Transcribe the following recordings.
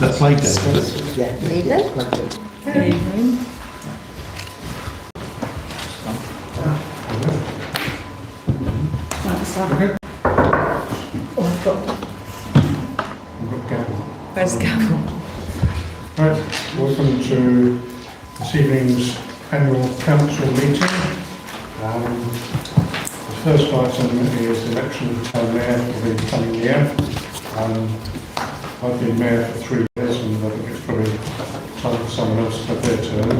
That's later. Where's Gavel? Right, welcome to this evening's annual council meeting. The first item is the election of town mayor for the coming year. I've been mayor for 3 years and I think it's probably time for someone else to have their turn.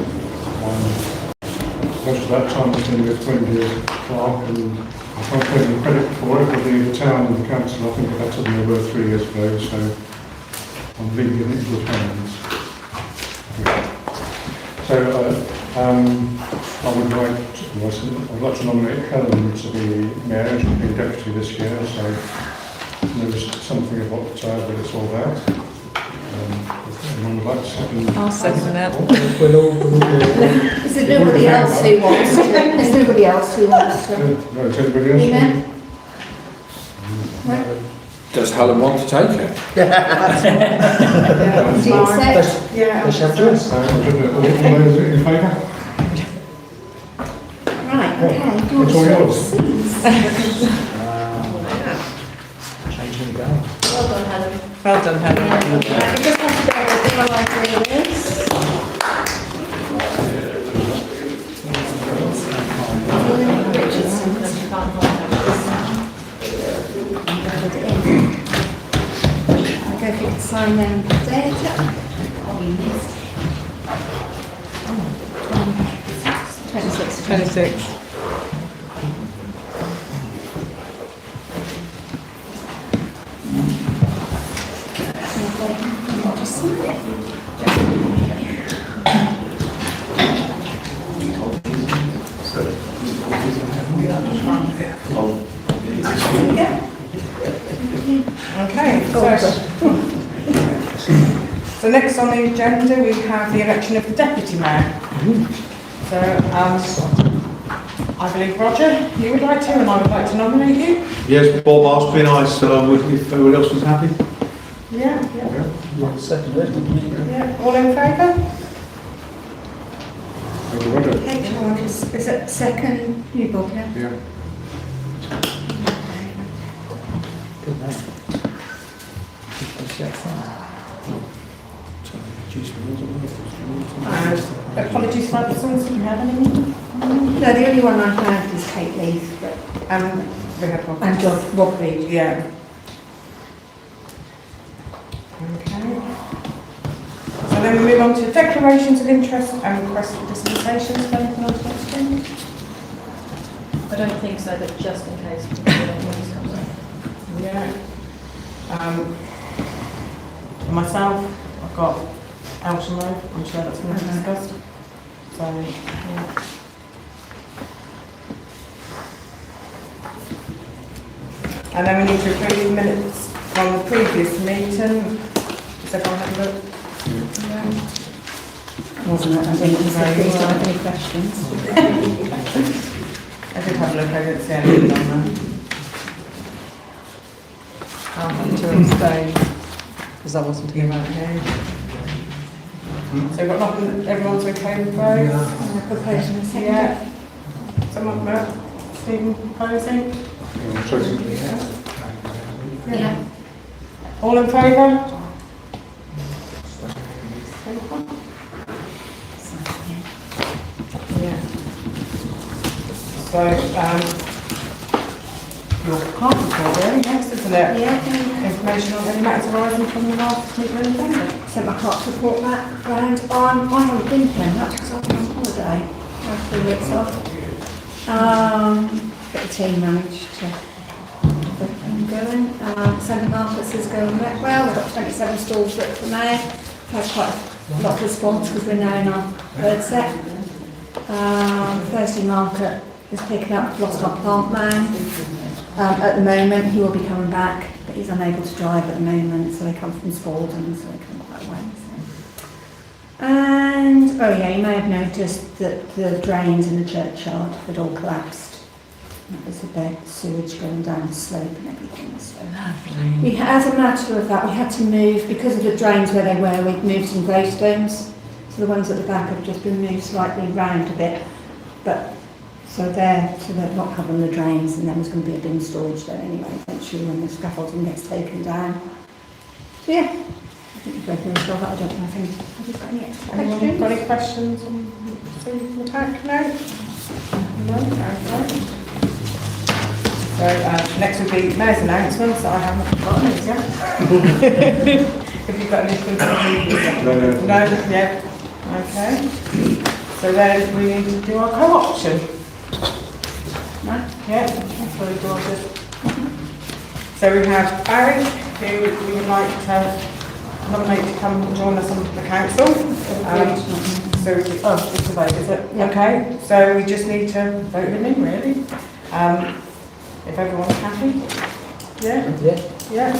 Most of that time has been with Wendy as clerk, and I can't take any credit for it, but the town and the council I think are better than they were 3 years ago, so I'm leaving it in good hands. So I'd like to nominate Helen to be mayor. She's been deputy this year, so knows something of what it's all about. Anyone would like to second? I'll second that. Is there nobody else who wants to? Is nobody else who wants to? No, is anybody else? Does Helen want to take it? Do you accept? Yeah. All those in favour? Right, okay. Do you It's all want yours. to Changing the goal. Well done, Helen. Well done, Helen. You just have to bear with me while I do this. Richardson. I'll go if you can sign them data. 26. 26. Okay, so next on the agenda we have the election of the deputy mayor. So I believe Roger, you would like to, and I would like to nominate you. Yes, Bob asked me and I said I would if everyone else was happy. Yeah. Second it. Yeah. All in favour? HR is it second? You both, yeah? Yeah. Good man. Apologies for absence, do you have any? No, the only one I had is Kate Leith, but We have one. and Rob Reed. Yeah. Okay. So then we move on to declarations of interest and requests for dispensations. Anything else next thing? I don't think so, but just in case noise comes up. Yeah. For myself, I've got Walsham Road. I'm sure that's been discussed. So, yeah. And then we need to approve the minutes from the previous meeting. Has everyone had a look? Wasn't it? I didn't please don't have any questions. I did have a look, I didn't see anything on there. I'll have to abstain because I wasn't here right here. So we've got nothing, everyone's okay with those? I'm proposing a second. Yeah. Someone about Stephen proposing? Yeah. All in favour? So, your part report really, next, isn't it? Yeah, Information on any matters arising from the last meeting in November. sent my clerk's report back round. I haven't been here much because I've been on holiday. I had 3 weeks off. But the team managed to get them going. Centre markets is going well. We've got 27 stalls booked for May. Had quite a lot of response because we're now in our third set. Thursday market is picking up. Lost our plant man. At the moment, he will be coming back, but he's unable to drive at the moment, so they come from Spalding, so they come quite away. So. And, oh yeah, you may have noticed that the drains in the churchyard had all collapsed. It was a bit sewage going down the slope and everything. So we, as a matter of that, we had to move, because of the drains where they were, we'd moved some gravestones. So the ones at the back have just been moved slightly round a bit, but so they're not covering the drains, and then there's going to be a bin storage there anyway, eventually when the scaffolding gets taken down. So yeah, I think we've read through this stuff. I don't know if have you got any extra Anyone questions? got any questions on the attack? No? No? Okay. So next would be mayor's announcements that I haven't forgotten, is yeah? Have you got anything to No. No? Yeah. Okay. So then we need to do our co-option. No? Yeah, that's very gorgeous. So we have Barry, who we would like to nominate to come and join us on the council. So, it's a vote, is it? Yeah. Okay, so we just need to vote him in, really. If everyone's happy. Yeah? Yeah.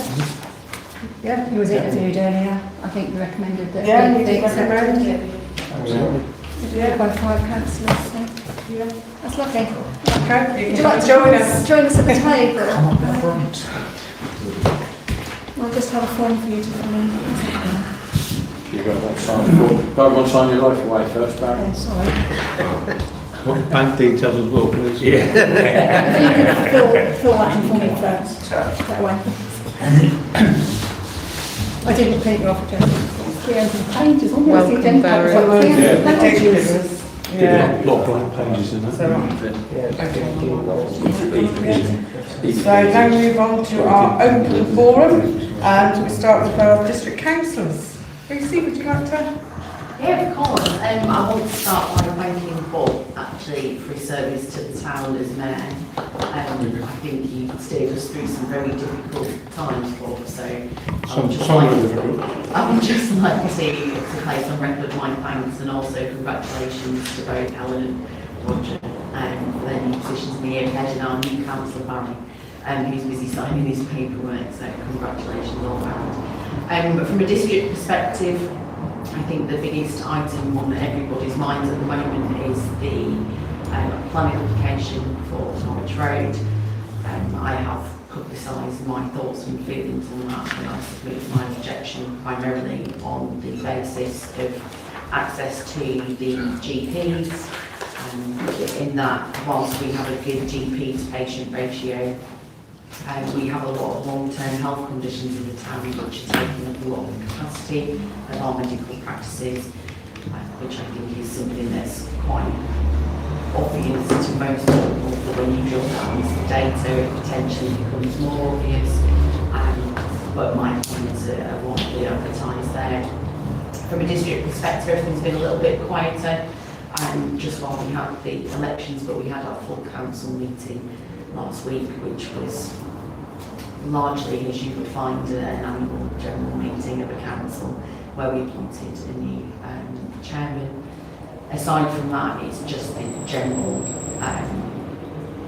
Yeah. He was interviewed earlier. I think you recommended that. Yeah, he you did accepted. recommend. Yeah. By 5 councillors, so Yeah. that's lovely. Okay, you Would you can like to join us. join us at the table? I'll just have a form for you to fill in. You've got one sign, got one sign your life away first, Barry. Oh, sorry. What bank details as well, please? If you could fill that in for me first, that way. I didn't print you off, Jen. 300 pages. Welcome, Barry. Yeah. Pages. Yeah. Lot of blank pages in that. So now we move on to our open forum, and we start with our district councillors. Lucy, would you like to? Yeah, of course. I want to start by thanking Bob, actually, for his service to the town as mayor. I think he steered us through some very difficult times, Bob, so I would just like to place on record my thanks, and also congratulations to both Helen and Roger for their new positions in the year ahead, and our new councillor Barry, who's busy signing his paperwork, so congratulations all round. But from a district perspective, I think the biggest item on everybody's minds at the moment is the planning application for Norwich Road. I have publicised my thoughts and feelings on that, and I submit my objection primarily on the basis of access to the GPs, in that whilst we have a good GP to patient ratio, we have a lot of long-term health conditions in the town which are taking up a lot of the capacity of our medical practices, which I think is something that's quite obvious to most people, but when you drill down into the data it potentially becomes more obvious, but my points are widely advertised there. From a district perspective, everything's been a little bit quieter, just while we had the elections, but we had our full council meeting last week, which was largely, as you would find, an annual general meeting of a council where we appointed a new chairman. Aside from that, it's just the general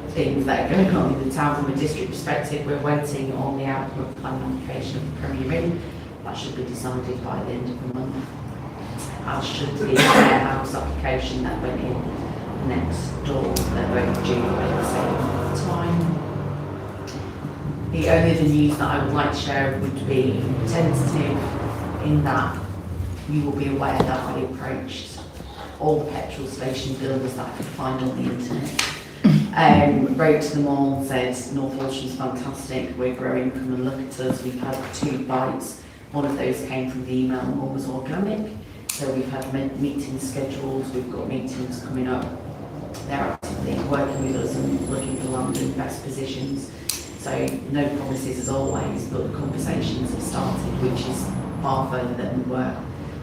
things that are going on in the town. From a district perspective, we're waiting on the outcome of the planning application of the Premier Inn. That should be decided by the end of the month. As should the warehouse application that went in next door. They're both due at the same time. The only other news that I would like to share would be tentative, in that you will be aware that I approached all the petrol station builders that I could find on the internet. Wrote to them all, said North Walsham's fantastic, we're growing, come and look at us. We've had 2 bites. One of those came from the email and one was organic. So we've had meetings scheduled, we've got meetings coming up. They're active think, working with us and looking for land in best positions. So no promises as always, but the conversations have started, which is far further than we were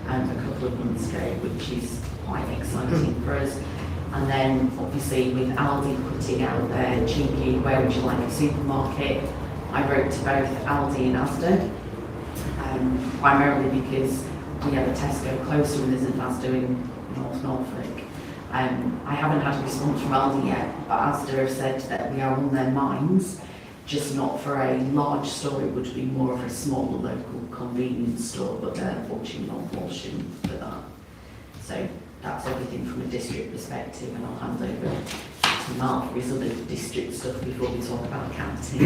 a couple of months ago, which is quite exciting for us. And then obviously with Aldi putting out their cheeky, where would you like a supermarket? I wrote to both Aldi and Asda, primarily because we have a Tesco closer and there's an Asda in North Norfolk. I haven't had a response from Aldi yet, but Asda have said that we are on their minds, just not for a large store. It would be more of a smaller local convenience store, but they're unfortunately not Walsham for that. So that's everything from a district perspective, and I'll hand over to Mark for his other district stuff before we talk about county.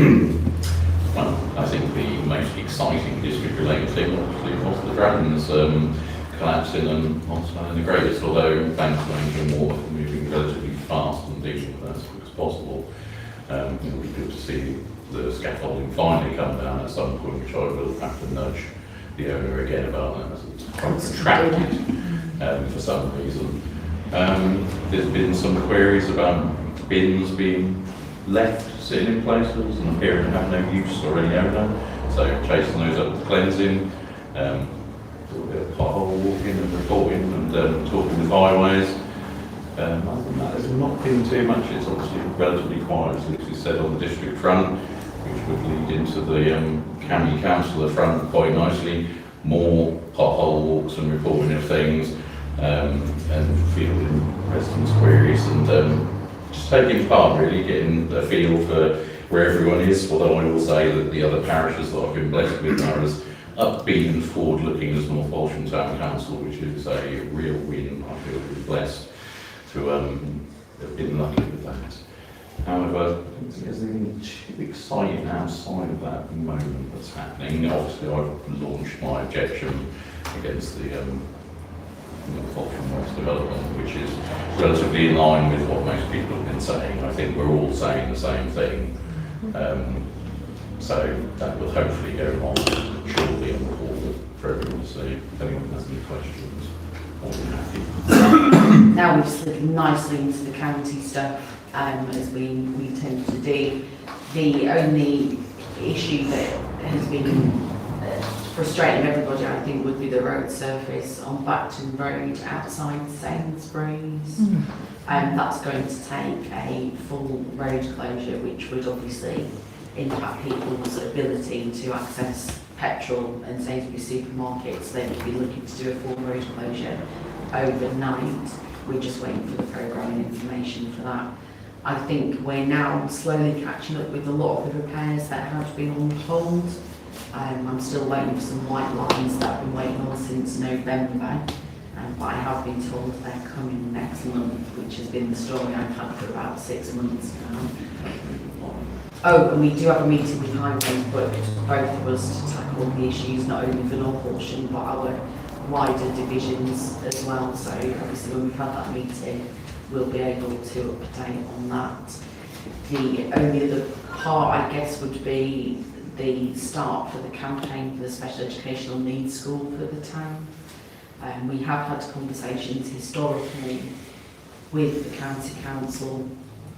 Well, I think the most exciting district-related thing obviously was the Dragons collapsing and also the greatest, although thanks to Angel Water moving relatively fast and dealing with that as quick as possible. It will be good to see the scaffolding finally come down at some point, which I will have to nudge the owner again about that, as it's quite protracted for some reason. There's been some queries about bins being left sitting in places and appearing to have no use or any owner, so chasing those up with cleansing, a little bit of pothole walking and reporting and talking with highways. Other than that, there's not been too much. It's obviously relatively quiet, as Lucy said, on the district front, which would lead into the county councillor front quite nicely. More pothole walks and reporting of things, and fielding residents' queries and just taking part, really, getting a feel for where everyone is. Although I will say that the other parishes that I've been blessed with are as upbeat and forward-looking as North Walsham Town Council, which is a real win. I feel really blessed to have been lucky with that. However, I don't think there's anything too exciting outside of that at the moment that's happening. Obviously, I've launched my objection against the North Walsham West development, which is relatively in line with what most people have been saying. I think we're all saying the same thing. So that will hopefully go on shortly on the board for everyone to see. If anyone has any questions, I'll be happy. Now we've slid nicely into the county stuff, as we tend to do. The only issue that has been frustrating everybody, I think, would be the road surface on Backton Road outside Sainsbury's. That's going to take a full road closure, which would obviously impact people's ability to access petrol and Sainsbury's supermarkets. They would be looking to do a full road closure overnight. We're just waiting for the programming information for that. I think we're now slowly catching up with a lot of the repairs that have been on hold. I'm still waiting for some white lines that I've been waiting on since November, but I have been told they're coming next month, which has been the story I've had for about 6 months now. Oh, and we do have a meeting with Highways booked, both of us, to tackle the issues not only for North Walsham but our wider divisions as well. So obviously when we've had that meeting, we'll be able to update on that. The only other part, I guess, would be the start for the campaign for the special educational needs school for the town. We have had conversations historically with the county council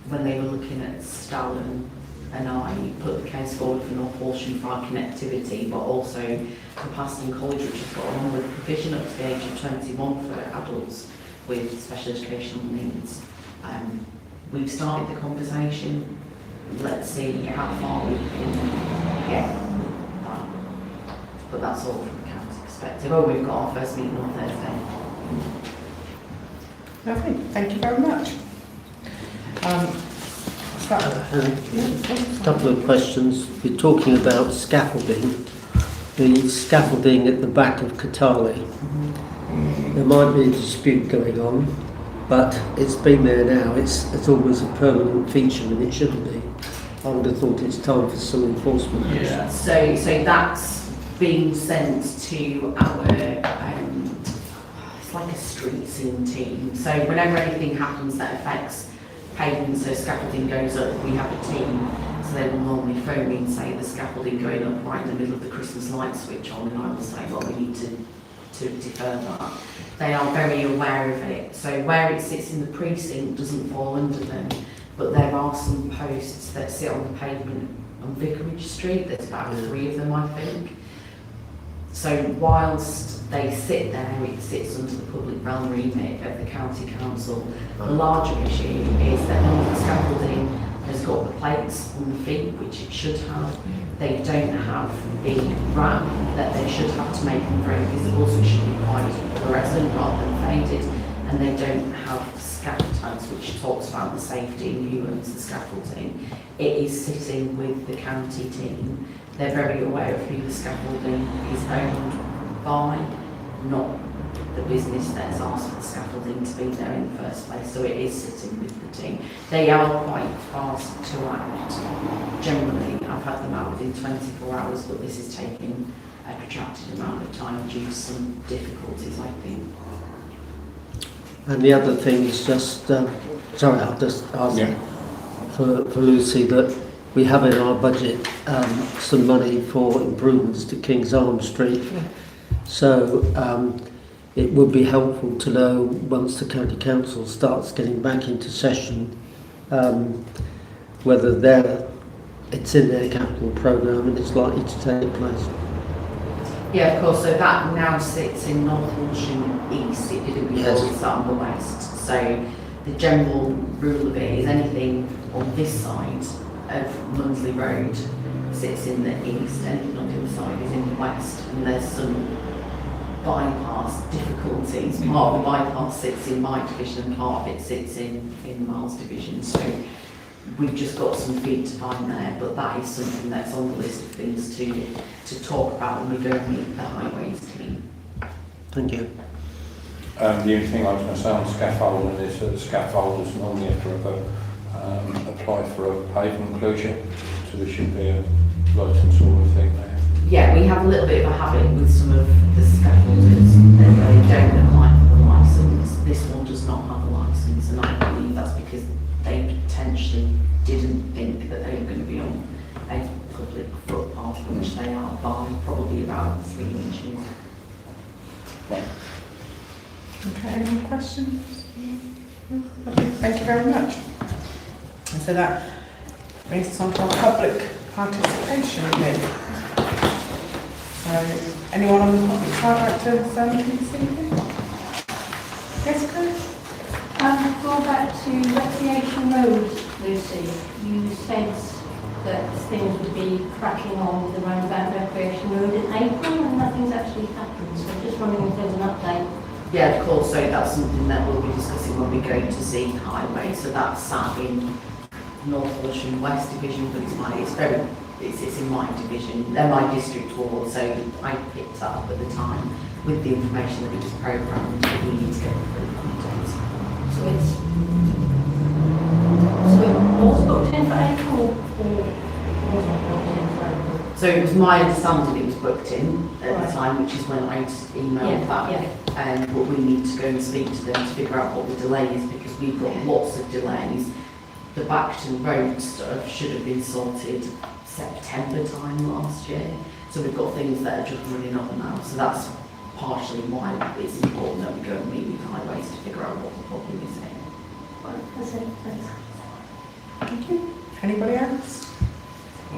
when they were looking at Stallen, and I put the case forward for North Walsham for our connectivity, but also for Paston College, which has got on with provision up to the age of 21 for adults with special educational needs. We've started the conversation. Let's see how far we can get. But that's all from the county perspective. Oh, we've got our first meeting on Thursday. Lovely, thank you very much. A couple of questions. We're talking about scaffolding. The scaffolding at the back of Catali. There might be a dispute going on, but it's been there now. It's always a permanent feature, and it shouldn't be. I would have thought it's time for some enforcement action. Yeah. So that's being sent to our, it's like a street scene team. So whenever anything happens that affects pavement, so scaffolding goes up, we have a team. So they will normally phone me and say the scaffolding going up right in the middle of the Christmas light switch on, and I will say, well, we need to defer that. they are very aware of it. So where it sits in the precinct doesn't fall under them, but there are some posts that sit on the pavement on Vicarage Street. There's about 3 of them, I think. So whilst they sit there, it sits under the public realm remit of the county council. The larger issue is that none of the scaffolding has got the plates on the feet, which it should have. They don't have the wrap that they should have to make them very visible, so it should be quite fluorescent rather than faded. And they don't have scaffold tags, which talks about the safety and who owns the scaffolding. It is sitting with the county team. They're very aware of who the scaffolding is owned by, not the business that's asked for the scaffolding to be there in the first place. So it is sitting with the team. They are quite fast to act. Generally, I've had them out within 24 hours, but this is taking a protracted amount of time due to some difficulties, I think. And the other thing is just, sorry, I'll just ask for Lucy that we have in our budget some money for improvements to King's Arms Street. So it would be helpful to know once the County Council starts getting back into session whether it's in their capital programme and it's likely to take place. Yeah, of course. So that now sits in North Walsham East. It didn't before Yes. it sat on the West. So the general rule of it is anything on this side of Munsley Road sits in the east, anything on the other side is in the west, and there's some bypass difficulties. Part of the bypass sits in my division and part of it sits in Miles' division. So we've just got some feet to find there, but that is something that's on the list of things to talk about when we go and meet the highways team. Thank you. The only thing I was going to say on scaffolding is that the scaffolders normally have to apply for a pavement closure, so there should be a license sort of thing there. Yeah, we have a little bit of a habit with some of the scaffolders that they don't apply for the licence. This one does not have a licence, and I believe that's because they potentially didn't think that they were going to be on a public footpath, which they are by probably about 3 inches. Okay, any more questions? Okay, thank you very much. And so that brings us on to our public participation bit. So, anyone on the public side like to say anything this evening? Yes, Chris? Go back to Recreation Road, Lucy. You said that things would be cracking on with the roundabout Recreation Road in April and nothing's actually happened. So just wondering if there's an update. Yeah, of course. So that's something that we'll be discussing when we go to see highway. So that's sat in North Walsham West Division, but it's in my division. They're my district ward, so I picked that up at the time with the information that it was programmed. We need to get the full content. So it was booked in for April or wasn't booked in for April? So it was my understanding it was booked in at Right. the time, which is when I emailed back. But we need to go and speak to them to figure out what the delay is, because we've got lots of delays. The Backton Road stuff should have been sorted September time last year. So we've got things that are just running up now. So that's partially why it's important that we go and meet with highways to figure out what the problem is here. Right, that's it. Thanks. Thank you. Anybody else?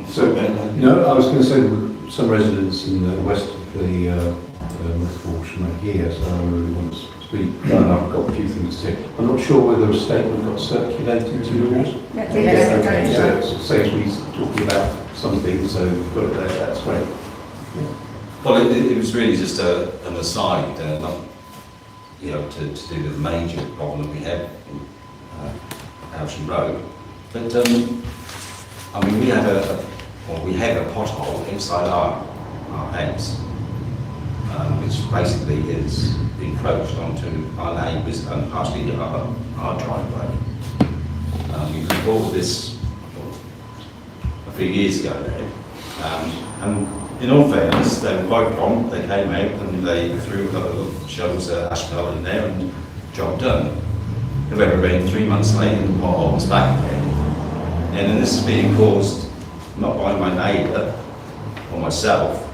So, no, I was going to say that some residents in the west of the North Walsham are here, so I really want to speak. I've got a few things to say. I'm not sure whether a statement got circulated to you all. Yes. Okay, so it saves me talking about something, so we've got it there, that's great. Well, it was really just an aside, not, to do with the major problem that we have in Walsham Road. But we have a pothole inside our house, which basically is encroached onto our neighbours and partially our driveway. We bought this a few years ago now, and in all fairness, they were quite prompt. They came out and they threw a couple of shovels of asphalt in there and job done. However, about 3 months later, the pothole was back again. And then this is being caused not by my neighbour or myself.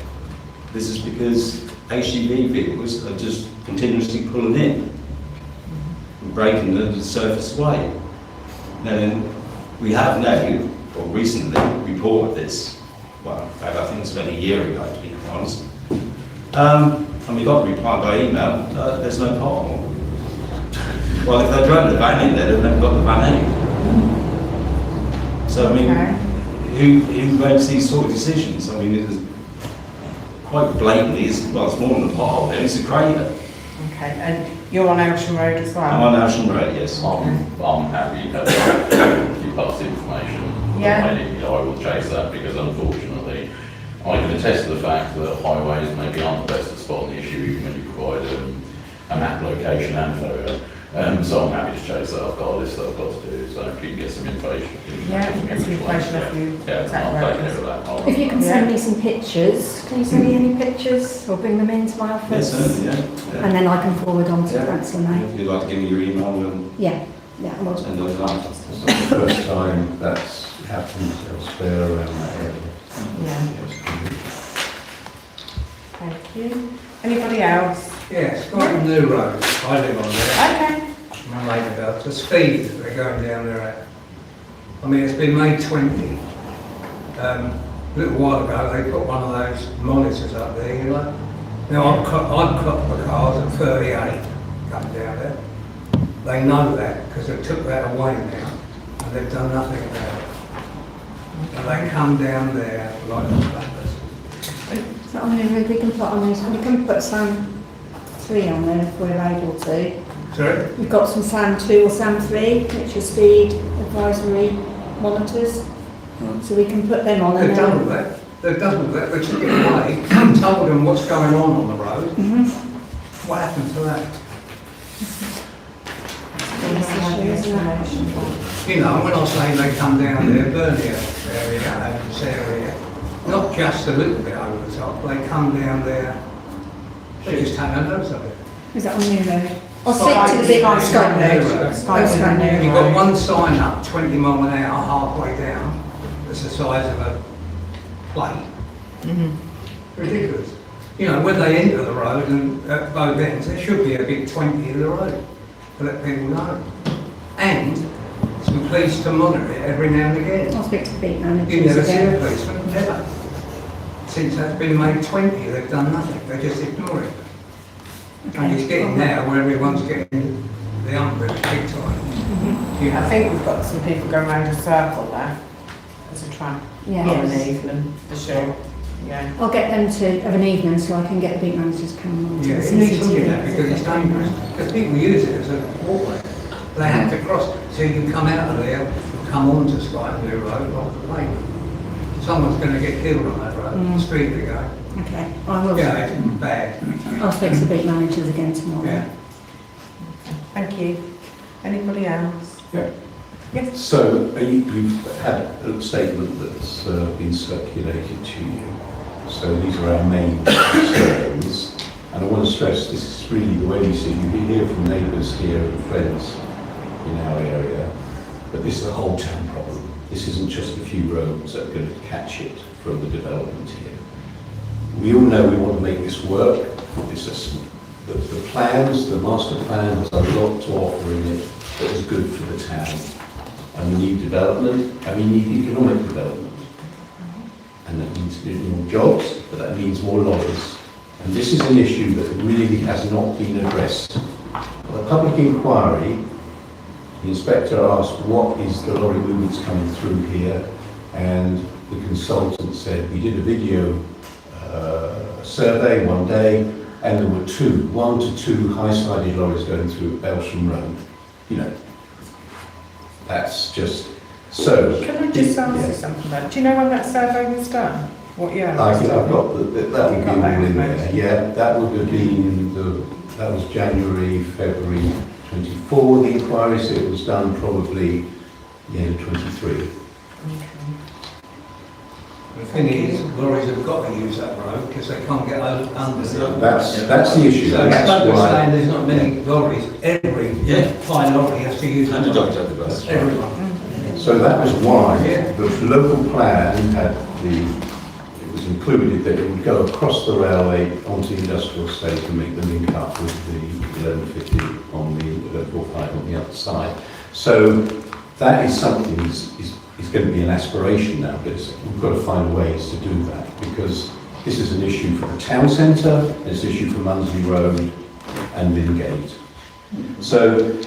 This is because HGV vehicles are just continuously pulling in, and breaking the surface away. Now, we have now, or recently, reported this, well, in fact, I think it's about a year ago, to be quite honest. And we got a reply by email, there's no pothole. Well, if they drove the van in there, they've never got the van out. So, I mean, who makes these sort of decisions? I mean, it's quite blatantly, it's more than a pothole, it's a crater. Okay, and you're on Walsham Road as well? I'm on Walsham Road, yes. I'm happy to you pass the information. Yeah. I will chase that because unfortunately, I can attest to the fact that highways maybe aren't the best to spot the issue even when you provide a map location and photo. So I'm happy to chase that. I've got a list that I've got to do, so if you can get some information. Yeah, get some information if you Yeah, I'll take care of that. If you can send me some pictures, can you send me any pictures or bring them into my office? Yes, certainly, yeah. And then I can forward on to Yeah. Councillor May. If you'd like to give me your email, and Yeah, I will. send those on. It's not the first time that's happened elsewhere around that area. Yeah. Thank you. Anybody else? Yes, quite a new road. I live on there. Okay. My neighbour does. The speed that they're going down there at. I mean, it's been made 20. A little while ago, they put one of those monitors up there, you know. Now, I've cut the cars at 38 coming down there. They know that because they took that away now and they've done nothing about it. And they come down there like the clappers. So I mean, we can put on this, we can put SAM 3 on there if we're able to. Sorry? We've got some SAM 2 or SAM 3, which are speed advisory monitors. So we can put them on. They've done all that. They've done all that. They took it away, told them what's going on the road. What happened to that? You know, when I say they come down there, Burnia area and this area, not just a little bit over the top, they come down there, they just take a notice of it. Is that on New Road? I'll stick to the big Sky Road. Sky Road. You've got one sign up, 20 mile an hour, halfway down, that's the size of a plate. Ridiculous. You know, when they enter the road and at both ends, there should be a big 20 in the road to let people know. And some police to monitor it every now and again. I'll speak to the beat managers. You never see again. a policeman, never. Since that's been made 20, they've done nothing, they just ignore it. And it's getting now where everyone's getting the umbrella big time. I think we've got some people going around a circle there as a trap. Yeah. On an evening, for sure. Yeah. I'll get them to have an evening so I can get the beat managers coming on. to Yeah, the it needs CCTV. looking at because it's dangerous. Because people use it as a walkway. They have to cross, so you can come out of there, come onto Sky Blue Road off the lake. Someone's going to get killed on that road, the street they go. Okay, I will. Yeah, it's bad. I'll speak to the beat managers again tomorrow. Yeah. Thank you. Anybody else? Yeah. Yes. So you've had a statement that's been circulated to you. So these are our main concerns. And I want to stress this is really the way we see it. You hear from neighbours here and friends in our area, but this is a whole town problem. This isn't just a few roads that are going to catch it from the development here. We all know we want to make this work. It's just the plans, the master plan has a lot to offer in it that is good for the town. And we need development, and we need economic development. And that means more jobs, but that means more lorries. And this is an issue that really has not been addressed. On a public inquiry, the inspector asked what is the lorry movements coming through here, and the consultant said we did a video survey one day, and there were 1 to 2 high-sided lorries going through Walsham Road. You know, that's just so. Can I just ask you something about it? Do you know when that survey was done? What year? I think I've got that would be all in there. information? Yeah, that would have been that was January, February 24. The inquiry, so it was done probably the end of 23. The thing is, lorries have got to use that road because they can't get under the. That's the issue. So That's that's why. saying there's not many lorries. Every fine lorry has to use And the that. dog the bus. Everyone. So that was why Yeah. the local plan had was included that it would go across the railway onto the industrial estate and make the link up with the 1150 on the 45 on the other side. So that is something is going to be an aspiration now, but we've got to find ways to do that, because this is an issue for the town centre, it's an issue for Munsley Road and Lingate. So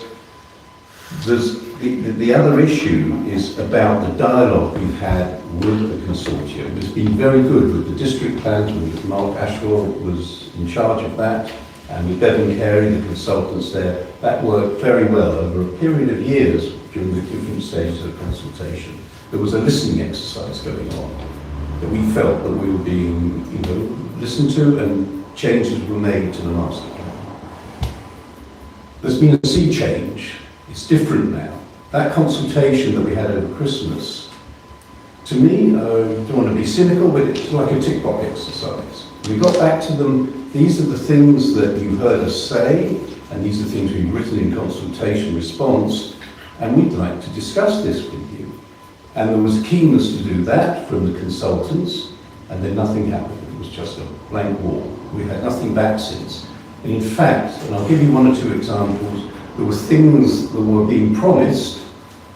there's the other issue is about the dialogue we've had with the consortium. It's been very good with the district plans, with Mark Ashwell was in charge of that, and with Bevan Carey, the consultants there. That worked very well over a period of years during the different stages of consultation. There was a listening exercise going on, that we felt that we were being, listened to, and changes were made to the master plan. There's been a sea change. It's different now. That consultation that we had over Christmas, to me, I don't want to be cynical, but it's like a tick box exercise. We got back to them, these are the things that you've heard us say, and these are things we've written in consultation response, and we'd like to discuss this with you. And there was keenness to do that from the consultants, and then nothing happened. It was just a blank wall. We've had nothing back since. And in fact, and I'll give you one or two examples, there were things that were being promised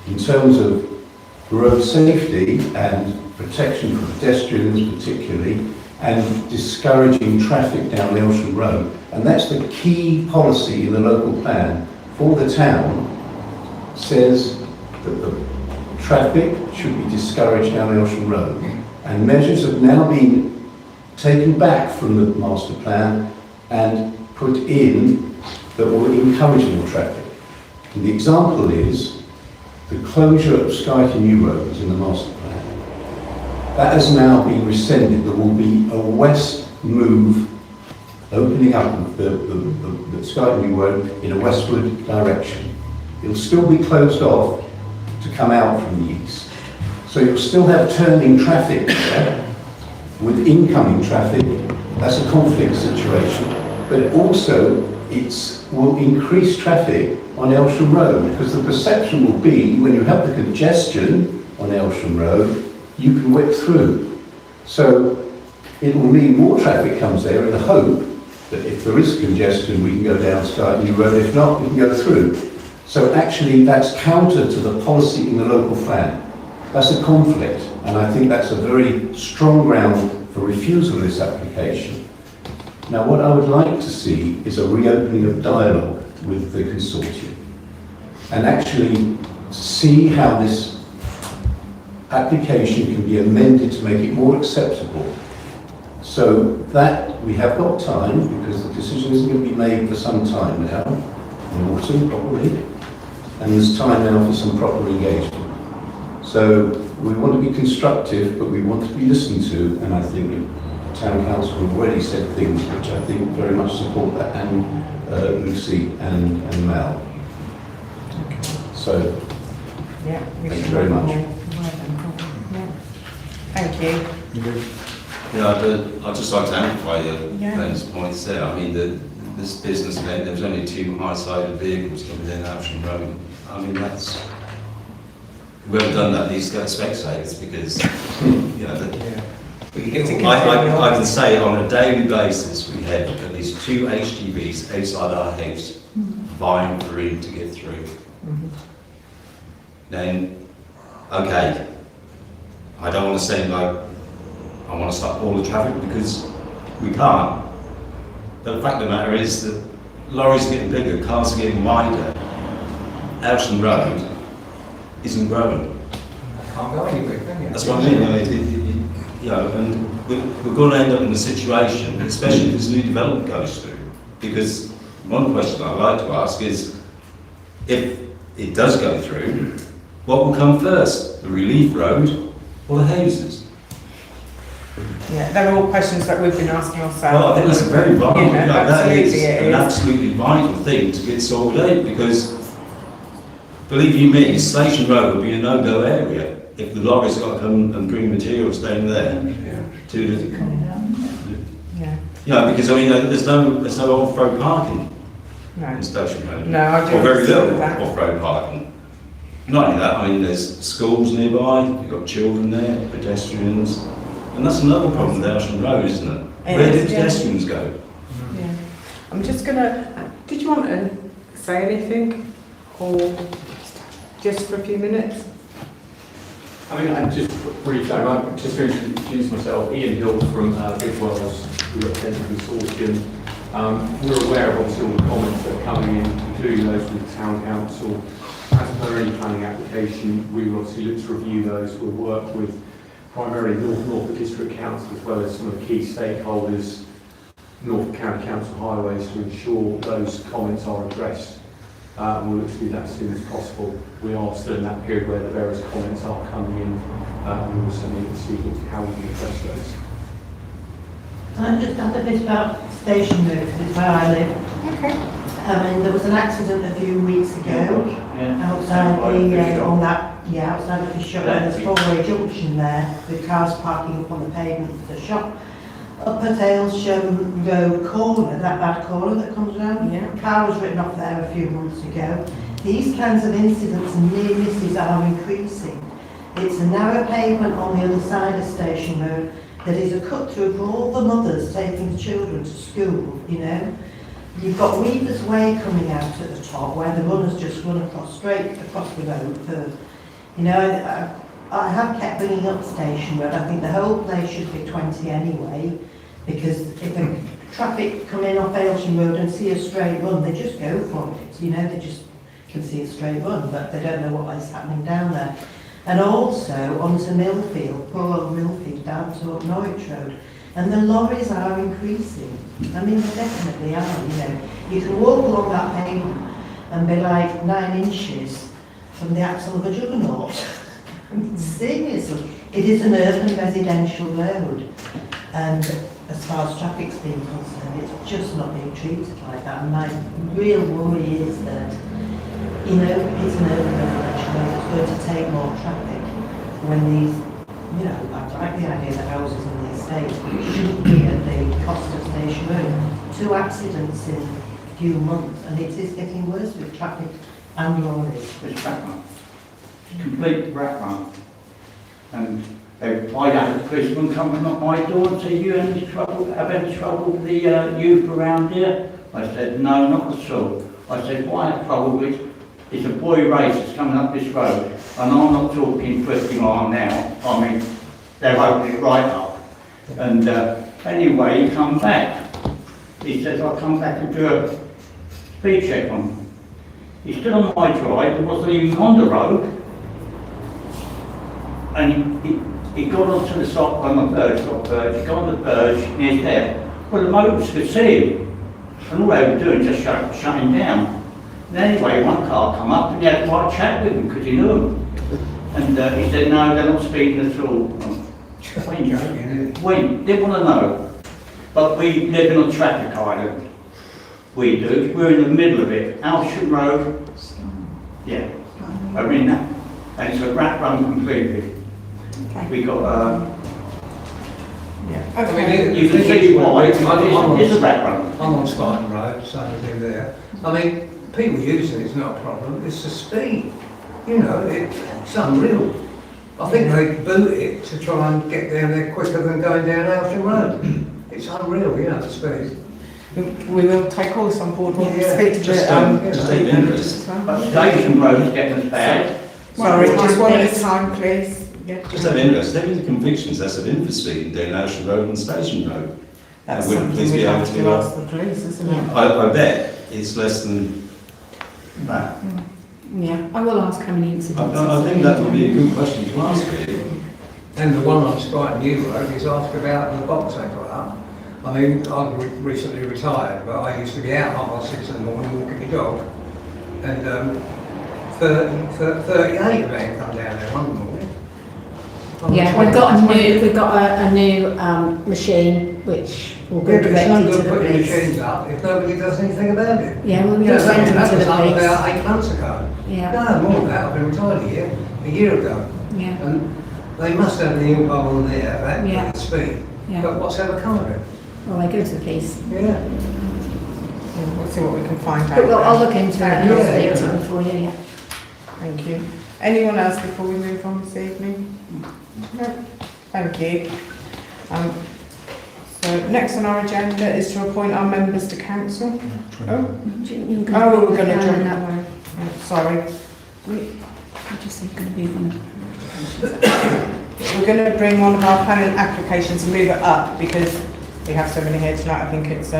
in terms of road safety and protection for pedestrians particularly, and discouraging traffic down Walsham Road. And that's the key policy in the local plan for the town, says that the traffic should be discouraged down Walsham Road. And measures have now been taken back from the master plan and put in that will encourage more traffic. And the example is the closure of Skyton New Road was in the master plan. That has now been rescinded. There will be a west move opening up the Skyton New Road in a westward direction. It'll still be closed off to come out from the east. So you'll still have turning traffic there with incoming traffic. That's a conflict situation. But also, will increase traffic on Walsham Road, because the perception will be when you have the congestion on Walsham Road, you can whip through. So it will mean more traffic comes there in the hope that if there is congestion, we can go down Skyton New Road. If not, we can go through. So actually, that's counter to the policy in the local plan. That's a conflict, and I think that's a very strong ground for refusal of this application. Now, what I would like to see is a reopening of dialogue with the consortium and actually see how this application can be amended to make it more acceptable. So that we have got time, because the decision isn't going to be made for some time now, in autumn probably, and there's time now for some proper engagement. So we want to be constructive, but we want to be listened to, and I think Town Council have already said things which I think very much support that, and Lucy and Mel. So, yeah, thank you very much. Thank you. Yeah, I'd just like to amplify Ben's points there. I mean, this business meant there was only 2 high-sided vehicles coming in Walsham Road. I mean, that's... Whoever done that needs to go to spectators, because, I can say on a daily basis we have at least 2 HGVs outside our house vying for room to get through. Then, okay, I don't want to say like I want to stop all the traffic, because we can't. But the fact of the matter is that lorries are getting bigger, cars are getting wider. Walsham Road isn't growing. Can't go anywhere, can you? That's what I mean. And we're going to end up in a situation, especially if this new development goes through. Because one question I'd like to ask is, if it does go through, what will come first? The relief road or the houses? Yeah, they're all questions that we've been asking ourselves. Well, I think that's a very vital, that is absolutely an absolutely vital thing to get sorted out, because believe you me, Station Road would be a no-go area if the lorries got to come and bring materials down there to the... because I mean, there's no off-road parking in Station Road. No, I do. Or very little off-road parking. Not only that, I mean, there's schools nearby, you've got children there, pedestrians. And that's another problem with Walsham Road, isn't it? It Where is, do yeah. pedestrians go? Yeah. I'm just gonna, did you want to say anything? Or just for a few minutes? I mean, I just briefly, I'd just to introduce myself, Ian Hill from Big Wells, who represent the consortium. We're aware of obviously all the comments that are coming in, including those from the Town Council. As per any planning application, we will obviously look to review those. We'll work with primarily Norfolk District Council as well as some of the key stakeholders, Norfolk County Council Highways, to ensure those comments are addressed. And we'll look to do that as soon as possible. We are still in that period where the various comments are coming in, and we will certainly need to see how we can address those. Can I just add a bit about Station Road, because it's where I live. Okay. There was an accident a few weeks ago outside outside of the shop, and there's a four-way junction there with cars parking up on the pavement for the shop. Up at Walsham Road corner, that bad corner that comes round, Yeah. a car was written off there a few months ago. These kinds of incidents and near misses are increasing. It's a narrow pavement on the other side of Station Road that is a cut through for all the mothers taking the children to school, you know. You've got Weaver's Way coming out at the top where the runners just run straight across the road for, you know, I have kept bringing up Station Road. I think the whole place should be 20 anyway, because if the traffic come in off Walsham Road and see a straight run, they just go for it, you know, they just can see a straight run, but they don't know what is happening down there. And also onto Millfield, poor old Millfield down to Norwich Road. And the lorries are increasing. I mean, they definitely are, you know. You can walk along that pavement and be like 9 inches from the axle of a juggernaut. Seriously, it is an urban residential road. And as far as traffic's being concerned, it's just not being treated like that. And my real worry is that, you know, it's an urban residential road, it's going to take more traffic when these, you know, I like the idea that houses on the estate shouldn't be at the cost of Station Road. 2 accidents in a few months, and it is getting worse with traffic and lorries. It's rat run. Complete rat run. And I had a policeman come and knock my door and say, "You have any trouble with the youth around here?" I said, "No, not at all." I said, "Why have trouble with it's a boy race that's coming up this road, and I'm not talking 50 mile now. I mean, they're opening it right up." And anyway, he come back. He says, "I'll come back and do a speed check on him." He stood on my drive, he wasn't even on the road, and he got onto the side on the verge, he got on the verge, and he's there. Well, the motors could see him, and all they were doing was just shut him down. And anyway, one car come up and he had quite a chat with him because he knew him. And he said, "No, they're not speeding at all." We didn't want to know. But we live in a traffic island. We do. We're in the middle of it. Walsham Road. Yeah. I mean that. And it's a rat run completely. Okay. We got Okay. you can see why it's a rat run. I'm on Spartan Road, same as in there. I mean, people using it's not a problem, it's the speed. You know, it's unreal. I think they boot it to try and get down there quicker than going down Walsham Road. It's unreal, you know, the speed. We will take all this on board when we Yeah, speak to just, the, just take interest. But Station Road is getting us bad. sorry, just one at a time, please. Yeah. Just have interest. There is convictions that's of infrared down Walsham Road and Station Road. That's Would something please we be able have to, to ask the police, isn't it? I bet it's less than that. Yeah, I will ask how many incidents. I think that would be a good question to ask, really. And the one on Spartan New Road is asked about the box they put up. I mean, I've recently retired, but I used to be out 6:30 in the morning walking the dog. And 38 men come down there one morning. Yeah, we've got a new machine which will go It's no directly to good the putting police. machines up if nobody does anything about it. Yeah, well, You we'll know, send them that to was the up police. about 8 months ago. Yeah, No, more than that, I've been retired a year ago. yeah, And they must have the info on there about Yeah. the speed. yeah. But what's ever come of it? Well, they go to the police. Yeah. Yeah, we'll see what we can find out. But well, I'll look into it and I'll Yeah, speak to yeah. them for you, yeah. Thank you. Anyone else before we move on this evening? No. Thank you. So next on our agenda is to appoint our members to council. Oh, We're we're going to jump that way. Sorry. I just think going to be one We're going to bring one of our planning applications and move it up because we have so many here tonight. I think it's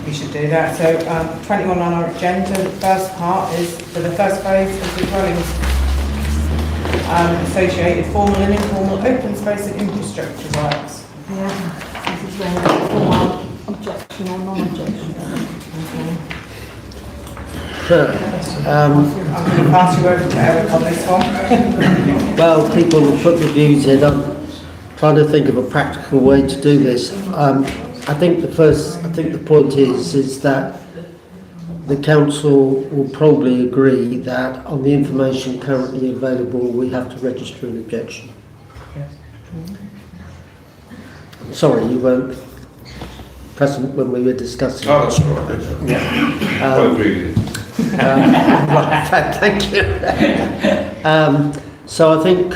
we should do that. So 21 on our agenda. The first part is for the first phase of the dwellings associated formal and informal open space and infrastructure works. Yeah, this is where we formal objection or non-objection. I'm going to pass you over to Eric on this one. Well, people will put the views in. I'm trying to think of a practical way to do this. I think the point is that the council will probably agree that on the information currently available, we have to register an objection. Sorry, you weren't present when we were discussing. Oh, that's all right. Yeah. I agree with you. Right, thank you. So I think.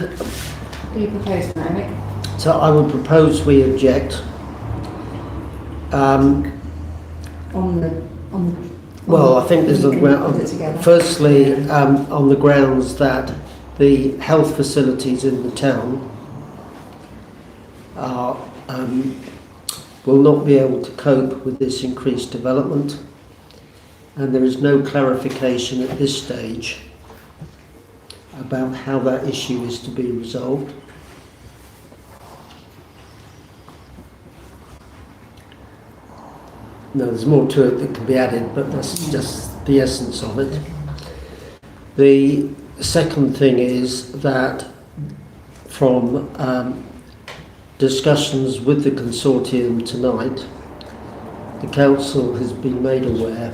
Do you propose, Eric? So I would propose we object. Well, I think there's a ground. Firstly, on the grounds that the health facilities in the town are will not be able to cope with this increased development, and there is no clarification at this stage about how that issue is to be resolved. No, there's more to it that can be added, but that's just the essence of it. The second thing is that from discussions with the consortium tonight, the council has been made aware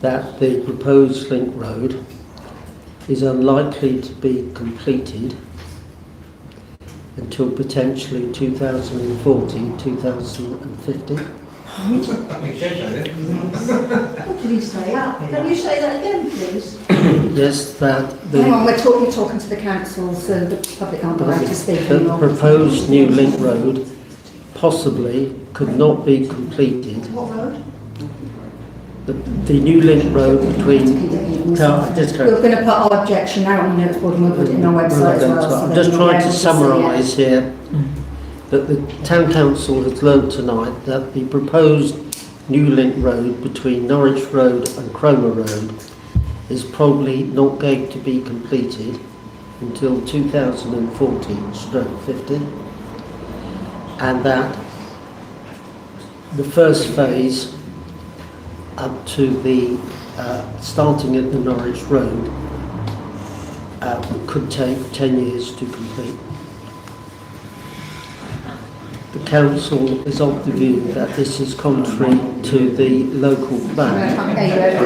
that the proposed link road is unlikely to be completed until potentially 2040, 2050. What did you say? Can you say that again, please? Yes, that the... Hang on, we're talking to the council, so the public aren't allowed to speak. The proposed new link road possibly could not be completed. What road? The new link road between... We're going to put our objection out on the notice board and we'll put it in our website as well. I'm just trying to summarise here that the town council has learnt tonight that the proposed new link road between Norwich Road and Cromer Road is probably not going to be completed until 2040/50, and that the first phase up to the starting at the Norwich Road could take 10 years to complete. The council is of the view that this is contrary to the local plan.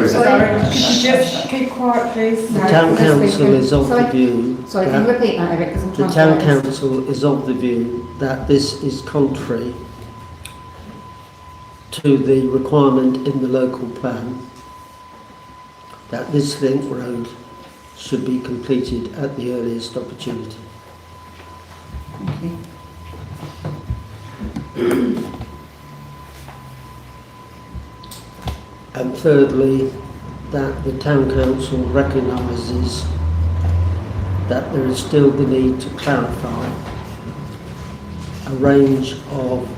Sorry, just keep quiet, please. The town council is of the view. Sorry, can you repeat that, Eric? The town council is of the view that this is contrary to the requirement in the local plan that this link road should be completed at the earliest opportunity. Thank you. And thirdly, that the town council recognises that there is still the need to clarify a range of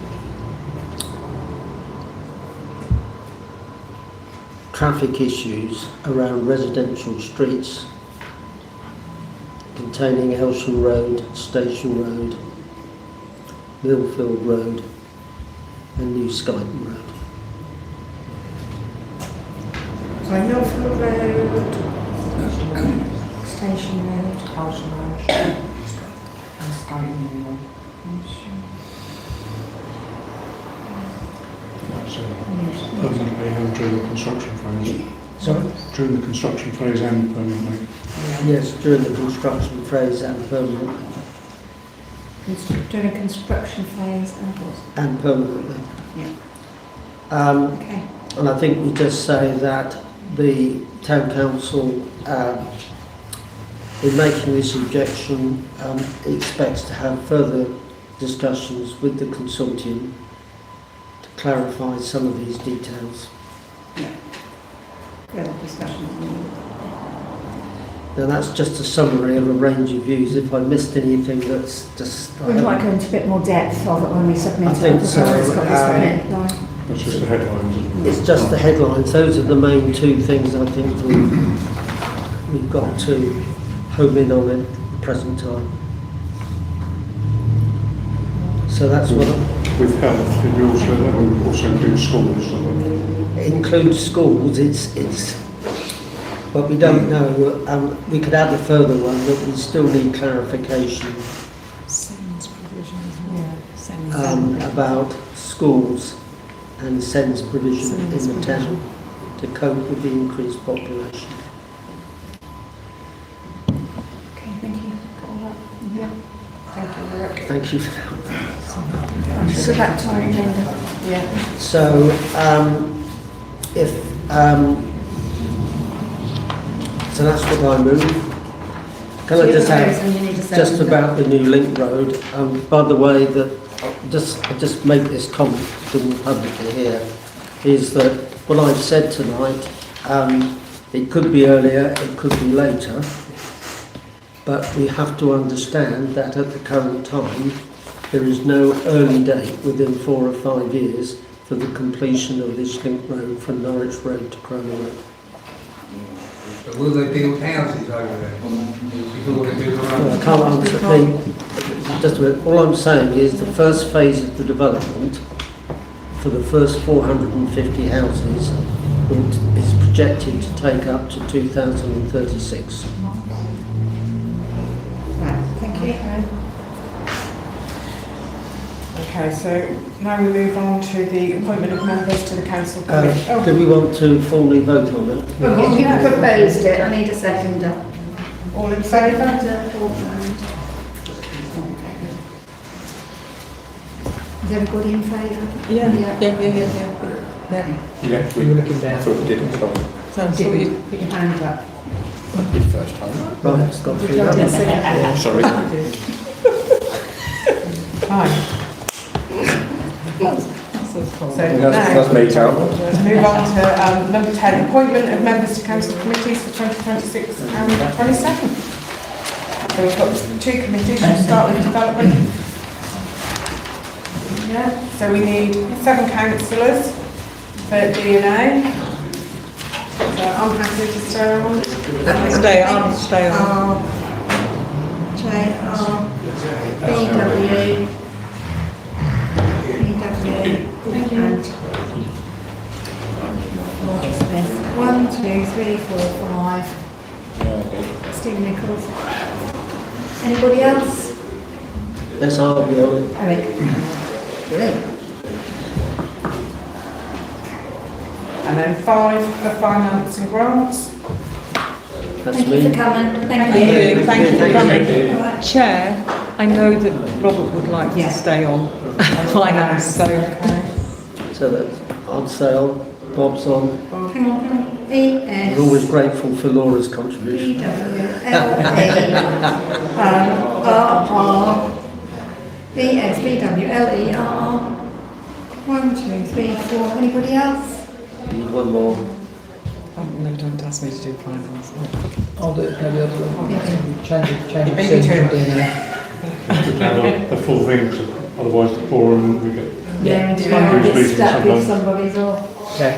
traffic issues around residential streets containing Walsham Road, Station Road, Millfield Road and New Skyton Road. So Millfield Road, Station Road, Walsham Road, and Skyton Road. Permanently and during the construction phase. Sorry? During the construction phase and permanently. Yes, during the construction phase and permanently. During construction phase and what? And permanently. Yeah. Okay. And I think we just say that the town council, in making this objection, expects to have further discussions with the consortium to clarify some of these details. Further discussions. Now that's just a summary of a range of views. If I missed anything, that's just... We might go into a bit more depth of it when we submit I it. think so. It's got to be submitted, right? That's just the headlines, isn't it? It's just the headlines. Those are the main two things I think we've got to home in on at the present time. So that's what With health, did you also, that would also include schools? it includes. Schools. It's but we don't know. We could add a further one, but we still need clarification about schools and SENS provision in the town to cope with the increased population. Okay, thank you. Yeah. Thank you, Rick. Thank you for that. So back to our agenda. Yeah. So, so that's what I move. Can I just add, just about the new link road, by the way, that I just make this comment to the public here, is that what I've said tonight, it could be earlier, it could be later, but we have to understand that at the current time, there is no early date within 4 or 5 years for the completion of this link road from Norwich Road to Cromer Road. But will they build houses over there? Before they build the road? Well, I can't answer the, just a minute. All I'm saying is the first phase of the development for the first 450 houses is projected to take up to 2036. Thank you. Okay, so now we move on to the appointment of members to the council committee. Do we want to formally vote on it? Oh, you proposed it, I need a seconder. All in favour? Is everybody in favour? Yeah. Yeah, we were looking down. I thought we didn't, sorry. Did you put your hand up? I did first time. Right, it's got through Yes, that. Sorry. Fine. So That's me, Carol. move on to number 10, appointment of members to council committees for 2026 and 27. So we've got 2 committees, we'll start with development. Yeah, so we need 7 councillors for D&A. So I'm happy to stay on. Stay on. JR, BW, and Smith. 1, 2, 3, 4, 5. Steve Nichols. Anybody else? Let's argue on it. Eric. Brilliant. And then 5 for finance and grants. That's Thank me. you for coming. Thank you. Thank you for coming. Thank Chair, I know that Robert would like to stay on finance, so So that I'll say on, Bob's on. Hang on. ES. We're always grateful for Laura's contribution. BWLER. 1, 2, 3, 4. Anybody else? Need one more. no, don't ask me to do finance. I'll do it, maybe I'll do it. Change Maybe of two. The full thing, 'cause otherwise the quorum, we get... Yeah, and Who's it's meeting stuck if sometimes. somebody's off. Okay.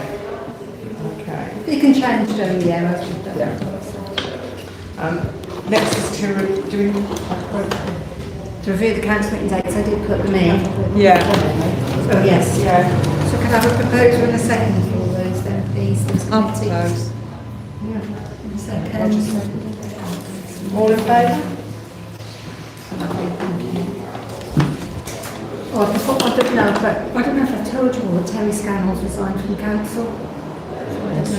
Okay. You can change during the year as we've done. Next is to To review the council meeting dates, I did put them in. Yeah. Oh, yes. Yeah. So can I have a proposal and a second for all those then, please? Those I'll committees? propose. Second. All in favour? Oh, I don't know, but I don't know if I told you all that Terry Scannell's resigned from council.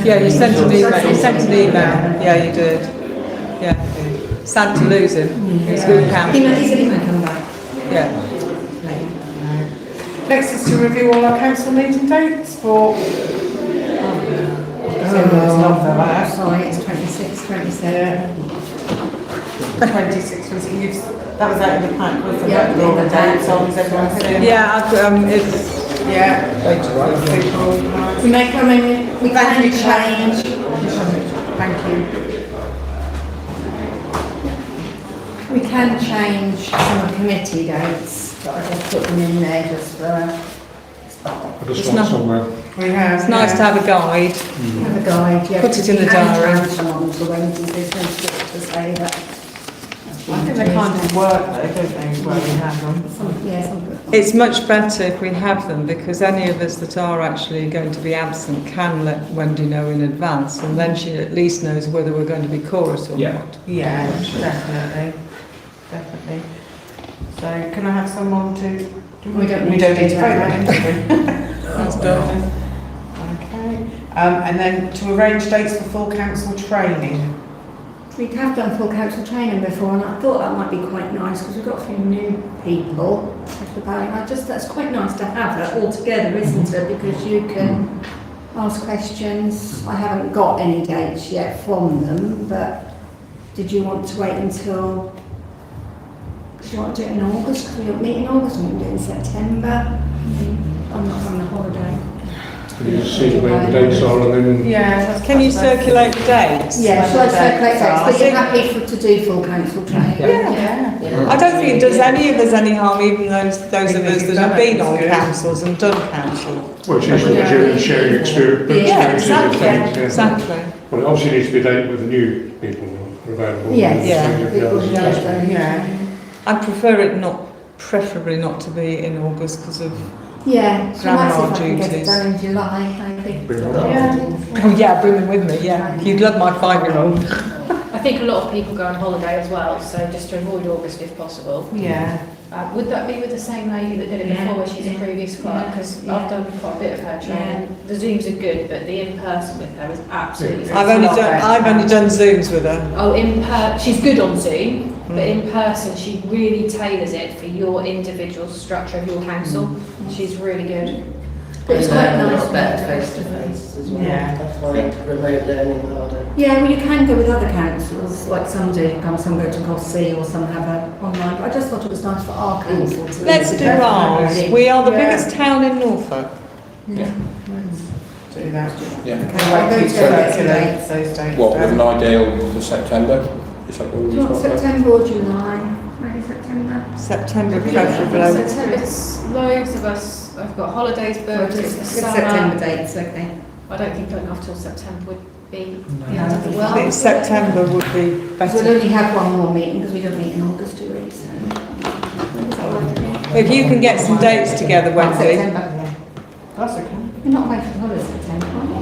Yeah, you sent an email. You sent an email. Yeah, you did. Yeah. Sad to lose him. He's good He council. said he might come back. Yeah. Next is to review all our council meeting dates for... Sorry, it's 26, 27. 26 was youth That was out in the pack, wasn't Yeah, it? With all the dates on, is everyone seeing? Yeah, it's, Yeah. Dates are right. Super organised. We make, I mean, we can change. Thank you. We can change some of committee dates, but I just put them in there just for, I just It's want not- somewhere. We have. it's nice to have a guide. have a guide, yeah. Put it in the diary. And cancel on to Wednesdays, there's no script to say that. I think they kind of work though, don't they, where we have them? Some. It's much better if we have them because any of us that are actually going to be absent can let Wendy know in advance and then she at least knows whether we're going to be chorus or Yeah. not. Yeah, definitely. Definitely. So can I have someone to? We don't We need don't to need do to vote that. then, do we? That's done. Okay. And then to arrange dates for full council training. We have done full council training before, and I thought that might be quite nice because we've got a few new people. That's quite nice to have that all together, isn't it? Because you can ask questions. I haven't got any dates yet from them, but did you want to wait until? Do you want to do it in August? Because we don't meet in August, we can do it in September. I'm not having a holiday. Can you just see where the dates are and then? Yeah. Can you circulate the dates? Yeah, shall I circulate dates? But think- you're happy to do full council training? Yeah. I don't think it does any of us any harm, even those of us that have been on Good. councils and done council. Well, it's usually sharing experience. Yeah, experiences exactly. and things, yeah. Exactly. Well, it obviously needs to be a date with the new people available. Yes. Yeah. Yeah. I prefer it not, preferably not to be in August because of. Yeah, so Grandma nice if I can get it duties. done in July, maybe. Yeah. Oh yeah, bring them with me. Yeah, you'd love my 5-year-old. I think a lot of people go on holiday as well, so just to avoid August if possible. Yeah. Would that be with the same lady that did it Yeah. before, where she's a previous clerk? Because I've done quite a bit of her training. The Zooms are good, but the in-person with her is absolutely. I've only done Zooms with her. Oh, she's good on Zoom, but in person she really tailors it for your individual structure of your council. She's really good. But it's quite nice. better face to face as well. Yeah. That's why remote learning harder. Yeah, well, you can go with other councils, like some do, some go to Cossey or some have a online, but I just thought it was nice for our council to. Let's do ours. We are the biggest town in Norfolk. Yeah. Do that. Yeah. Okay, I'll go to circulate those dates. What, with an ideal for September? Is that what Do we've you want got there? September or July? Maybe September. September preferably. It's loads of us. I've got holidays booked. It's the summer. September dates, okay. I don't think going off till September would be the No. end of the I world. think September would be Because we'll better. only have one more meeting because we don't meet in August, do we? So. Is that all right with you? If you can get some dates together, Wendy. September. That's okay. You're not away for holidays September, are you?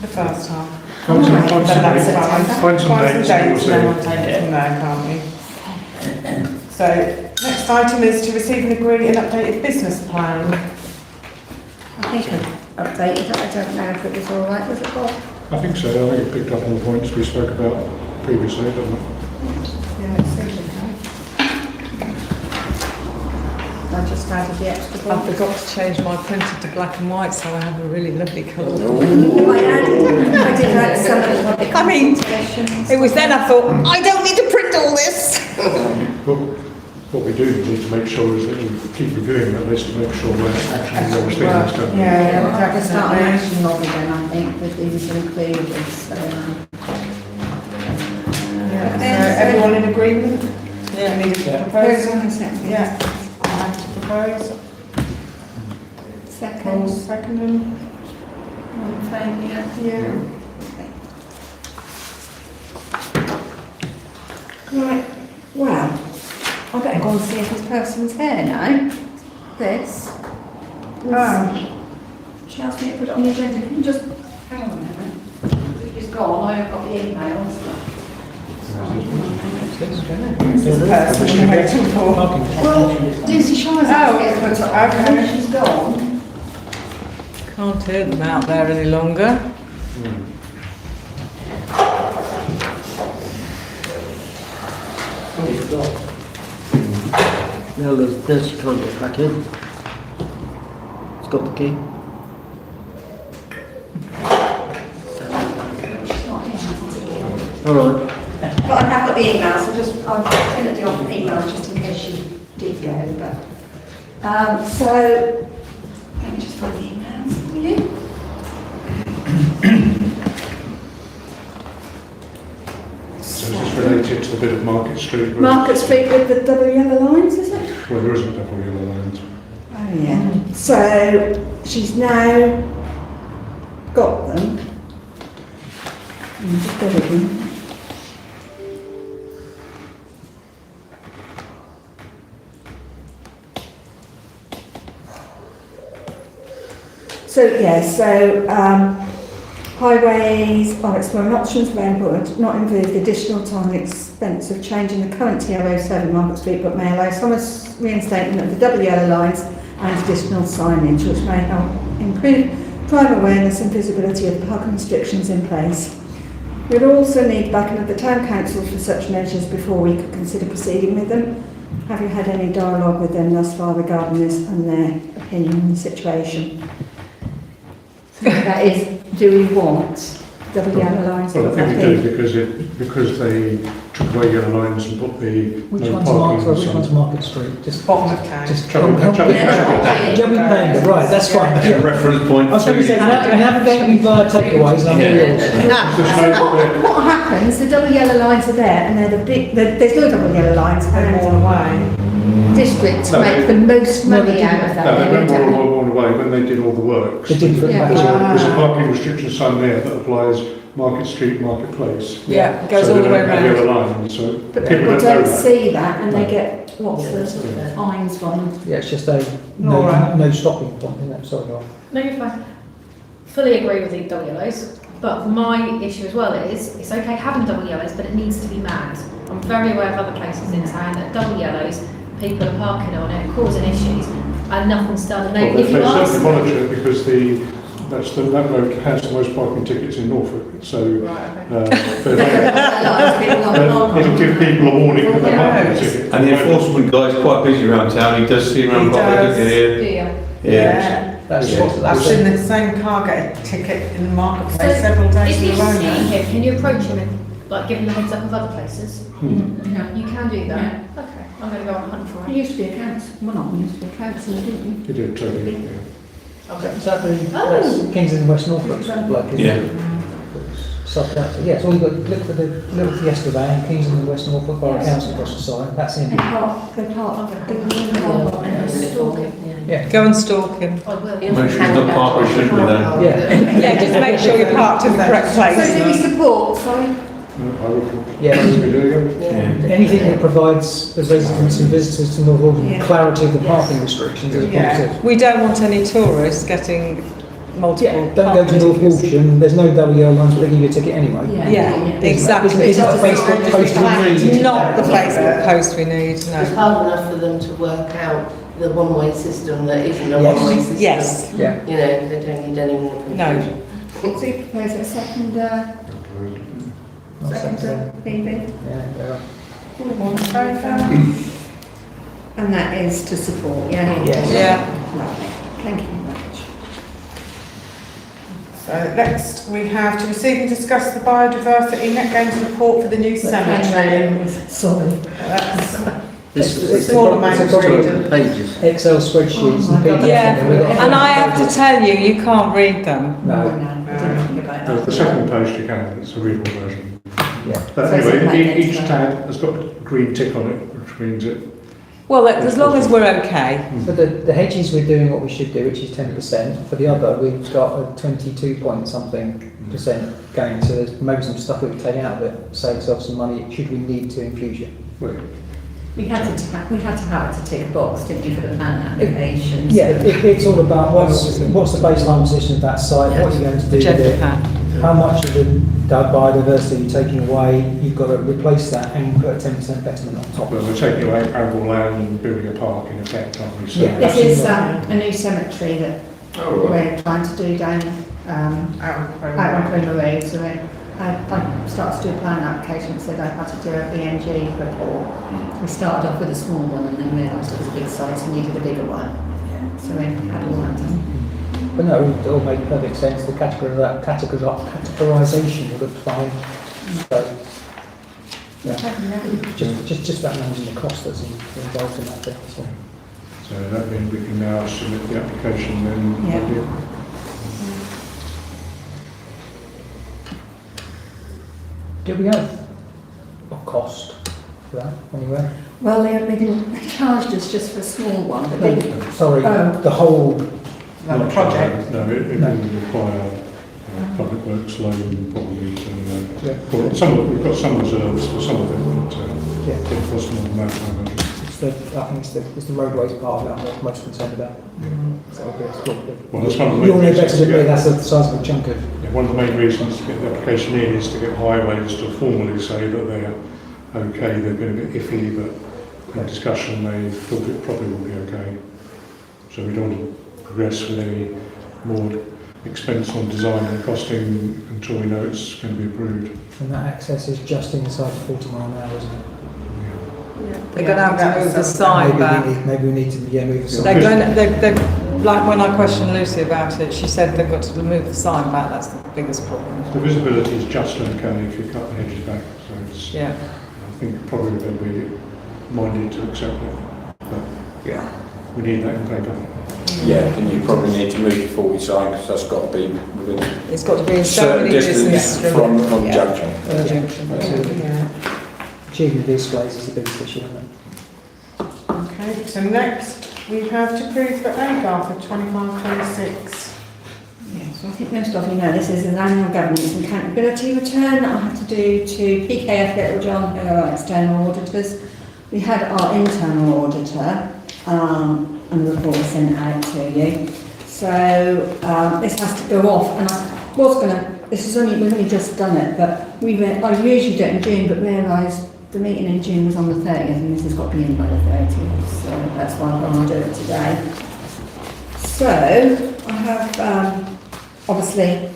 The first time. Find some Then that's dates. fine. Find some dates and we'll and then we'll see. take it from there, can't we? So, next item is to receive and agree an updated business plan. I think I updated it, I don't know if it was all right, was it, Bob? I think so. I think it picked up all the points we spoke about previously, doesn't it? Yeah, it seems okay. I just added the extra I Bob. forgot to change my printer to black and white, so I have a really lovely colour. I did add some public I mean, consultations. it was then I thought, I don't need to print all this. But what we do need to make sure is that we keep reviewing that list to make sure we're actually those things done. Yeah, we'll have to start an action lobby then, I think, with these included, so. Yeah, so everyone in agreement? Yeah. We need a Propose proposal? on the second. Yeah. And to propose? Second. Second. All in favour, yeah? Yeah. Right, well, I better go and see if this person's here now. This. She asked me to put it on the agenda, can you just hang on a minute? He's gone, I haven't got the emails. Who's this person we're waiting for? Well, Lucy Shire's Oh, okay. She's gone. Can't hear them out there any longer. Now Lucy can't get back in. It's got the key. She's not here. All right. But I have got the the emails, I'll send it off emails just in case you did go, but, so, let me just find the emails for you. So is this related to the bit of Market Street? Market Street with the double yellow lines, is it? Well, there isn't double yellow lines. Oh, yeah. So, she's now got them. Just bear with me. So, highways are exploring options available and not involve the additional time and expense of changing the current TR07 Market Street, but may allow some reinstatement of the double yellow lines and additional signage, which may help improve crime awareness and visibility of parking restrictions in place. We'd also need backing of the Town Council for such measures before we could consider proceeding with them. Have you had any dialogue with them thus far regarding this and their opinion on the situation? That is, do we want double yellow lines? Well, I think we do because they took away yellow lines and put the Which no one's parking Market, which sign. one's Market Street? Just Bottom of town. Just Chubby Panda, right, that's fine. Reference point. I was going to say, navigate me via takeaways, and I'm all yours. Now, what happens, the double yellow lines are there and they're the big, there's no double yellow lines They're more away. districts make the most money out of that. No, they went area. all away when they did all the works. They did, Yeah. There's a parking restriction sign there that applies Market Street, Marketplace. Yeah, it goes So all they the way don't have around. yellow lines, so But people people don't know don't that. see that and they get lots of fines from them. Yeah, it's just a Nora. no stopping point, isn't it? Sorry, Nora. No, you're fine. Fully agree with the double yellows, but my issue as well is, it's okay having double yellows, but it needs to be manned. I'm very aware of other places in town that double yellows, people are parking on it, causing issues, and nothing's done. And Well, if they you ask certainly monitor it because that road has the most parking tickets in Norfolk, so it'll give people a warning for their parking ticket. And the enforcement guy's quite busy around town, he does see around He does. here. Yeah. I've seen the same car get a ticket in the marketplace So, several days if in you a row see now. him, can you approach him and like give him the heads up of other places? Yeah. You can do that. Okay, I'm going to go on a hunt for You him. used to be a council, well not, you used to be a councillor, didn't you? You do, totally, yeah. Is that that's Kings and West Norfolk bloke, isn't Yeah. it? Sub-council, yeah, so we've got, look for the little Fiesta van, Kings and West Norfolk Borough Council across the side, that's in. And they're part of it. Yeah. Go and stalk him. I will. Make sure he's not parked where he shouldn't be then. Yeah. Yeah, just make sure you're parked in the correct So place. do we support, sorry? I would. Yeah. Yeah. Anything that provides the residents and visitors to North Walsham Yeah. clarity of the parking restrictions is Yeah. positive. We don't want any tourists getting multiple. Don't go to North Walsham, there's no double yellow lines, but they give you a ticket anyway. Yeah, exactly. Isn't that the Facebook post we need? Not the Facebook post we need, It's no. hard enough for them to work out the one-way system that isn't a Yes. one-way system. Yes. Yeah. You know, they don't need any more confusion. So you propose a second, I'll second that. Phoebe? Yeah, there are. All in favour? And that is to support, yeah? Yes. Yeah. Lovely. Thank you very much. So next we have to receive and discuss the biodiversity net gains report for the new cemetery. Sorry. It's all amount of reading. pages. Excel spreadsheets and PDF. Yeah, We've got- and I have to tell you, you can't read them. No. I didn't think about that. The second page you can, it's a readable version. Yeah. But So it's anyway, like each next tab has got a green tick on it, which means it. Well, as long as we're okay. For the hedges, we're doing what we should do, which is 10%. For the other, we've got a 22 point something percent going, so there's maybe some stuff we can take out of it, save ourselves some money should we need to in future. Well, We had to have it to tick a box, didn't we, for the plan applications? Yeah, it's all about what's the baseline position of that site, what you're going to do with Agenda it, pack. how much of the biodiversity you're taking away, you've got to replace that and put a 10% betterment on top. well, we're taking away arable land and building a park in effect, aren't we? So Yeah. This is a new cemetery that we're trying to do down out on Cromwell Road. So I started to do a plan application, said I had to do a BNG report. We started off with a small one and then realised it was a big site and needed a bigger one. So we had all that done. But no, it all made perfect sense, the categorisation would look fine. So, Just about managing the cost that's involved in that bit. So that means we can now submit the application then. Yeah. Do we have a cost for that anywhere? Well, they didn't, they charged us just for a small one, but they didn't. Sorry, the whole project. No, it will require public works loan probably to, well, some of it, we've got some reserves for some of it, but it costs more than that. I think it's the roadways part of that I'm most concerned about. So well, that's one of the you'll main know better reasons than to me, get, that's the size of a chunk of... yeah, one of the main reasons to get the application in is to get highways to formally say that they're okay, they've been a bit iffy, but in discussion they thought it probably will be okay. So we don't want to progress with any more expense on design and costing until we know it's going to be approved. And that access is just inside 40 mile an hour, isn't it? They're going to have to move the sign back. Maybe we need to move the sign. They're like when I questioned Lucy about it, she said they've got to move the sign back. That's the biggest problem. The visibility is just okay if you cut the hedges back. So it's, I think probably they'll be minded to accept it. But we need that in paper. Yeah, and you probably need to move your 40 sign because that's got to be within. It's got to be in so certain many distance distance from the junction. Achieving these displays is the biggest issue, isn't it? Okay, so next we have to prove the AGAR for 25-26. Yes, I think most of you know this is an annual governance and accountability return that I have to do to PKF Littlejohn, who are our external auditors. We had our internal auditor, and the report was sent out to you. So this has to go off, and I was going to, we've only just done it, but I usually do it in June, but realised the meeting in June was on the 30th, and this has got to be in by the 30th, so that's why I'm going to do it today. So, I have, obviously,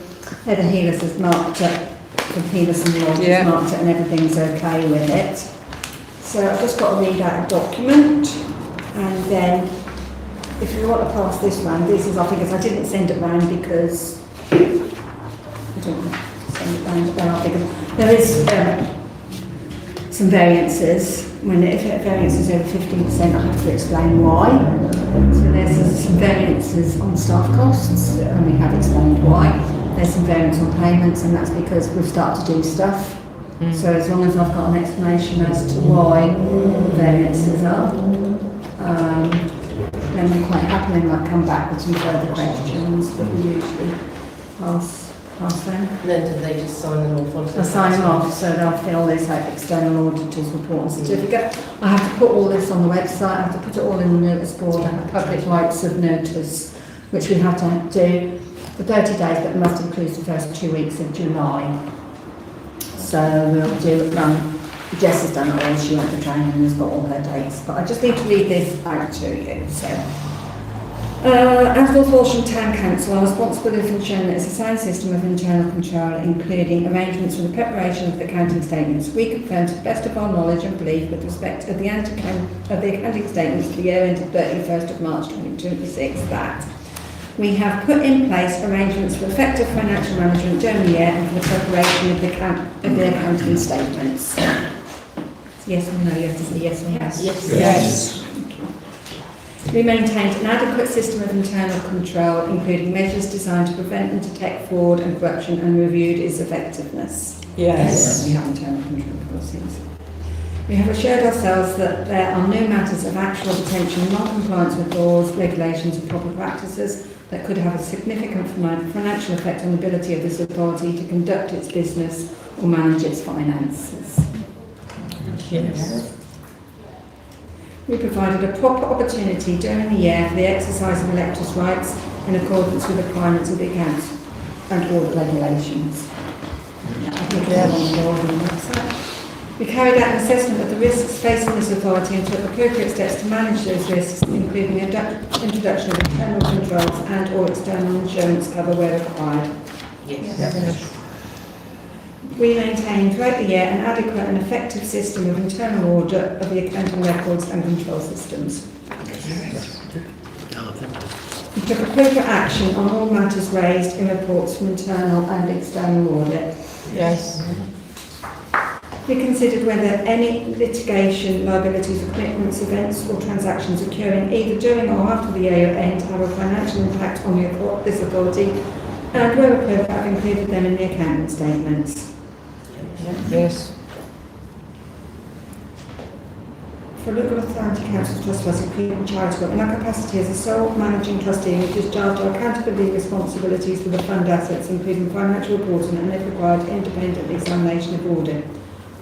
Heather Heelis has marked it, from Heelis and Lodge has marked it, and everything's okay with it. So, I've just got to read out a document, and then, if you want to pass this round, this is our figures. I didn't send it round because I didn't send it round, but there are figures. There is some variances. If a variance is over 15%, I have to explain why. So there's some variances on staff costs, and we have explained why. There's some variance on payments, and that's because we've started to do stuff. So as long as I've got an explanation as to why the variances are, then I'm quite happy, and I'll come back with some further questions that we usually pass them. And then do they just sign them off onto the They'll sign them off, so they'll fill this out, external auditors report and certificate. I have to put all this on the website, I have to put it all in the notice board, I have public rights of notice, which we have to do for 30 days, but it must include the first 2 weeks of July. So we'll do it, Jess has done it all, she went for training and has got all her dates, but I just need to read this out to you, so. As North Walsham Town Council, our responsibility for ensuring that it's a sound system of internal control, including arrangements for the preparation of the accounting statements. We confirm to the best of our knowledge and belief with respect of the accounting statements for the year ended 31st of March 2026 that we have put in place arrangements for effective financial management during the year and for the preparation of the accounting statements. Yes or no? You have to say yes or yes. Yes. We maintained an adequate system of internal control, including measures designed to prevent and detect fraud and corruption, and reviewed its effectiveness. Yes. We have internal control policies. We have assured ourselves that there are no matters of actual potential non-compliance with laws, regulations and proper practices that could have a significant financial effect on the ability of this authority to conduct its business or manage its finances. Yes. We provided a proper opportunity during the year for the exercise of electors' rights in accordance with the requirements of the accounts and audit regulations. We carried out an assessment of the risks facing this authority and took appropriate steps to manage those risks, including introduction of internal controls and or external insurance cover where required. Yes. We maintained throughout the year an adequate and effective system of internal audit of the accounting records and control systems. We took appropriate action on all matters raised in reports from internal and external audit. Yes. Be considered whether any litigation, liabilities or commitments, events or transactions occurring either during or after the year end have a financial impact on this authority, and where appropriate have included them in the accounting statements. Yes. For local authority council trustworthy being charitable in our capacity as a sole managing trustee, we discharge our accountability responsibilities for the fund assets, including financial reporting and, if required, independent examination of audit.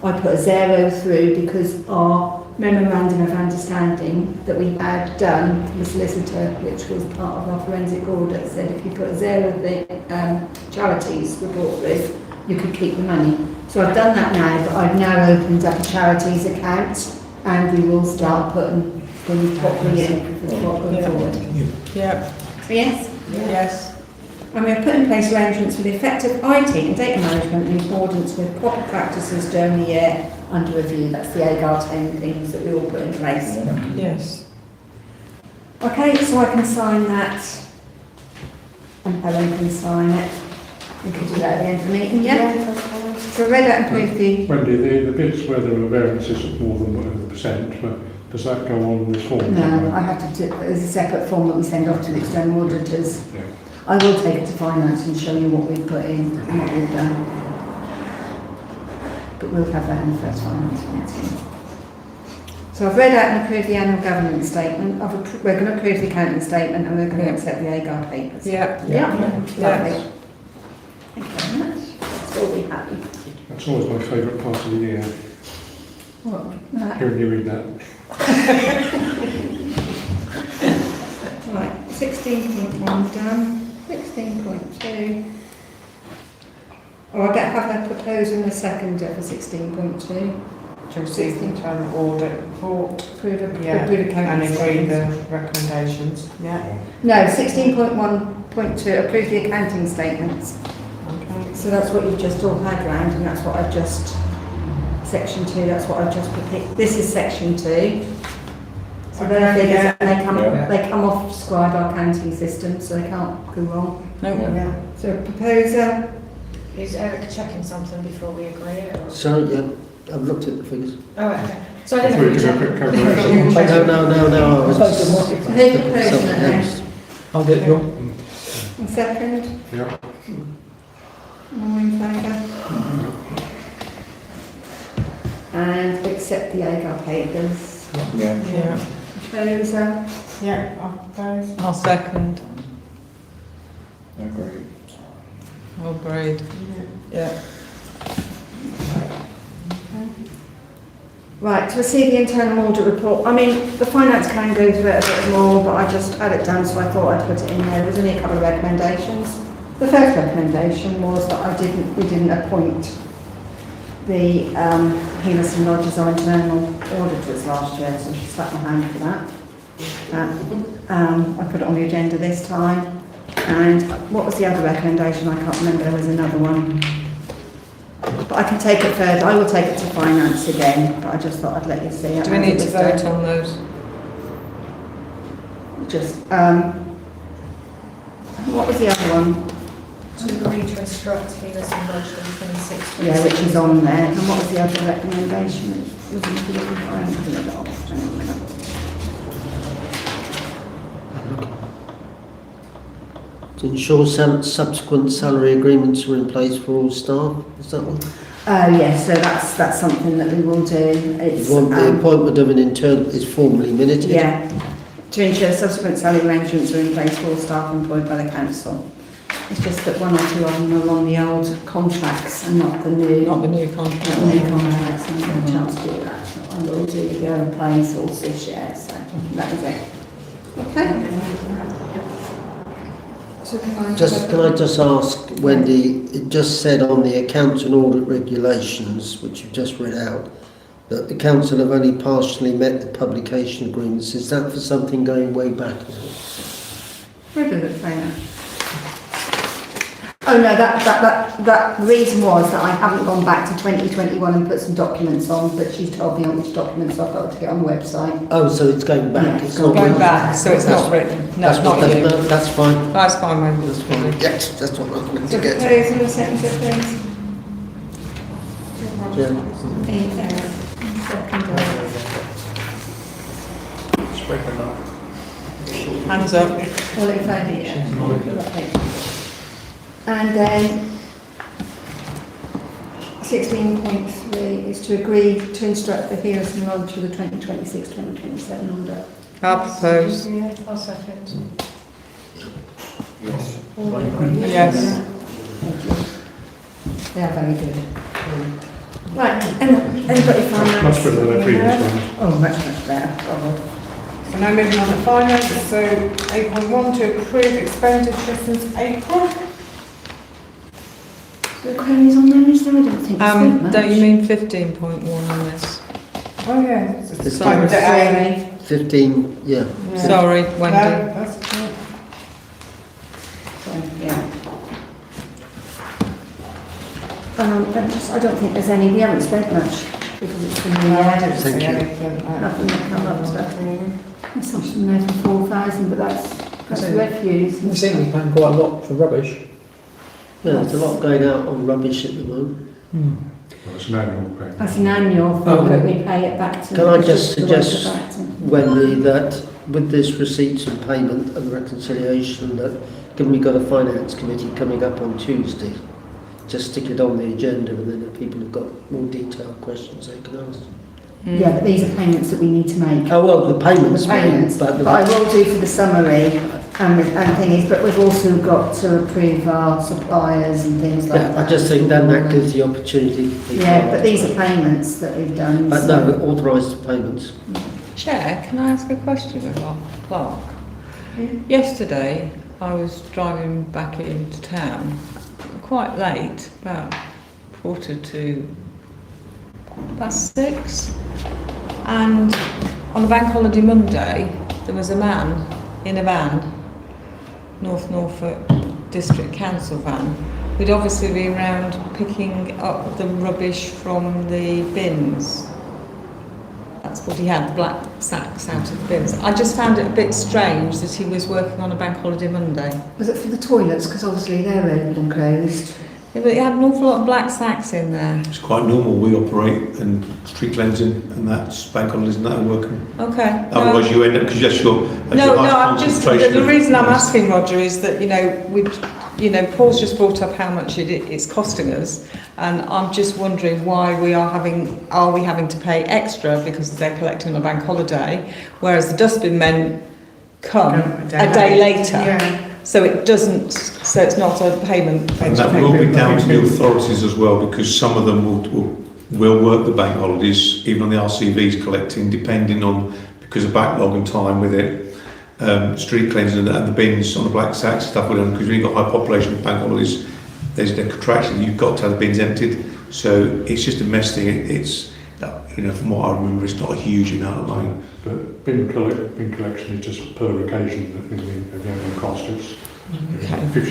I put a 0 through because our memorandum of understanding that we had done to the solicitor, which was part of our forensic audit, said if you put a 0 the charities report through, you could keep the money. So I've done that now, but I've now opened up a charities account, and we will start putting things properly in for going forward. Yeah. Yes? Yes. And we have put in place arrangements for the effective IT and data management in accordance with proper practices during the year under review. That's the AGAR 10 things that we all put in place. Yes. Okay, so I can sign that, and Helen can sign it. We could do that at the end of the meeting, yeah? So read out and prove the... Wendy, the bits where there were variances of more than whatever percent, does that go on this form? No, I have to do, there's a separate form that we send off to the external auditors. Yeah. I will take it to finance and show you what we've put in and what we've done. But we'll have that in the first finance meeting. So I've read out and approved the annual governance statement. We're going to approve the accounting statement and we're going to accept the AGAR papers. Yeah. Yeah. Yeah. Lovely. Thank you very much. That's all we have. That's always my favourite part of the year, What? hearing you read that. Right, 16.1 done. 16.2. Oh, I have a proposal and a seconder for 16.2. To receive the internal audit report. Approve Yeah, approve accounting and agree statements. the recommendations. Yeah. No, 16.1.2, approve the accounting statements. Okay. So that's what you've just all had round, and that's what I've just, section 2, that's what I've just put. This is section 2. So they're figures, Yeah. and they come off Scribe, our accounting system, so they can't go wrong. No. Yeah. So proposer, Is Eric checking something before we agree it? Or? So, yeah, I've looked at the figures. Oh, okay. So I I thought didn't you check. could have a quick calculation. No, I was who's proposing something it else. now? I'll get it, John. And second, Yeah. all in favour? And accept the AGAR papers. Yeah. Yeah. Proposer, Yeah, I propose. I'll second. Agree. Agreed. Yeah. right, to receive the internal audit report. I mean, the finance can go through it a bit more, but I just had it done, so I thought I'd put it in there. There's only a couple of recommendations. The first recommendation was that we didn't appoint the Healers and Lodges our internal auditors last year, so she slapped my hand for that. I put it on the agenda this time. And what was the other recommendation? I can't remember, there was another one. But I can take it further, I will take it to finance again, but I just thought I'd let you see it. Do we need to vote on those? Just, what was the other one? To agree to instruct Healers and Lodges on 26. Yeah, which is on there. And what was the other recommendation? Was it the other one? To ensure subsequent salary agreements are in place for all staff, is that one? Yes, so that's something that we will do. It's, You want the appointment of an internal is formally minuted? yeah, to ensure subsequent salary arrangements are in place for all staff employed by the council. It's just that one or two of them are on the old contracts and not the new. Not the new contract. Not the new contracts, and I've got a chance to do that. So I will do the go and place also share, so that is it. Okay. So Can I just ask, Wendy, it just said on the accounts and audit regulations, which you've just read out, that the council have only partially met the publication agreements. Is that for something going way back? Where did it say that? Oh no, that reason was that I haven't gone back to 2021 and put some documents on, but she's told me on which documents I've got to get on the website. Oh, so it's going back. Yeah, it's not Going back, so it's not written. No, That's not what- you. That's fine. That's fine, Wendy. That's fine. Yes, that's what I wanted So to get. propose in a second, please. Hands up. All in favour, yeah. And then 16.3 is to agree to instruct the hearers and roll through the 2026-2027 order. I propose. I'll second. Yes. Yes. They are very good. Right, anybody finance? Much better than the previous one. Oh, much better. Oh. So now moving on to finance, so 8.1 to approve expenditure since April. The queries on there, is there? I don't think there's much. Don't you mean 15.1 on this? Oh yeah. It's Sorry. 15, yeah. Sorry, Wendy. No, that's good. Yeah. I don't think there's any, we haven't spent much because it's been No, I don't Thank see you. anything. nothing that come up to. There's something there for 4,000, but that's So- refuse. We seem to be paying quite a lot for rubbish. Yeah, there's a lot going out on rubbish at the moment. Well, it's an annual payment. That's an annual thing, Oh. but we pay it back to. Can I it's just the way to suggest, back to- Wendy, that with this receipts and payment and reconciliation, that given we've got a finance committee coming up on Tuesday, just stick it on the agenda, and then if people have got more detailed questions, they can ask. Yeah, but these are payments that we need to make. Oh, well, the payments, The payments, but but I will do for the summary and things, but we've also got to approve our suppliers and things like yeah, that. I just think then that gives the opportunity for people. Yeah, but these are payments that we've done. But so- no, authorised payments. Chair, can I ask a question of our clerk? Yesterday, I was driving back into town, quite late, about 6:15, and on a bank holiday Monday, there was a man in a van, North Norfolk District Council van, who'd obviously been round picking up the rubbish from the bins. That's what he had, the black sacks out of the bins. I just found it a bit strange that he was working on a bank holiday Monday. Was it for the toilets? Because obviously they're open and closed. Yeah, but he had an awful lot of black sacks in there. It's quite normal, we operate and street cleansing and that's bank holidays and that are working. Okay. Otherwise you end up, because that's your I'm just, concentration the of- reason I'm asking, Roger, is that, Paul's just brought up how much it's costing us, and I'm just wondering why are we having to pay extra because they're collecting on a bank holiday, whereas the dustbin men come a day later. Yeah. So it's not a payment. And that will be down to the authorities as well, because some of them will work the bank holidays, even on the RCVs collecting, depending on, because of backlog and time with it. Street cleansing and the bins on the black sacks stuff will, because when you've got high population of bank holidays, there's a contraction, you've got to have the bins emptied. So it's just a mess thing. It's from what I remember, it's not a huge amount of money. But bin collection is just per occasion that the annual cost is.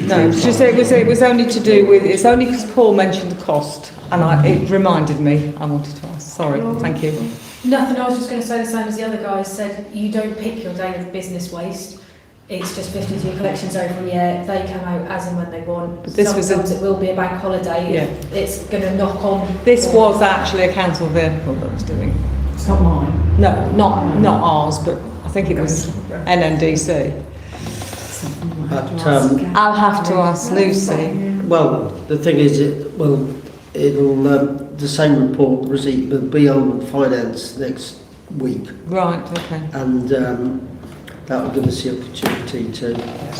No, it was only to do with, it's only because Paul mentioned the cost, and it reminded me, I wanted to ask. Sorry, thank you. Nothing, I was just going to say the same as the other guys said, you don't pick your day of business waste. It's just 52 collections over a year, they come out as and when they want. But this Sometimes it will be a bank holiday, Yeah. it's going to knock on. This was actually a council vehicle that was doing. It's not mine. No, not ours, but I think it was NNDC. But I'll have to ask Lucy. well, the thing is, the same report receipt will be on finance next week, Right, okay. and that will give us the opportunity to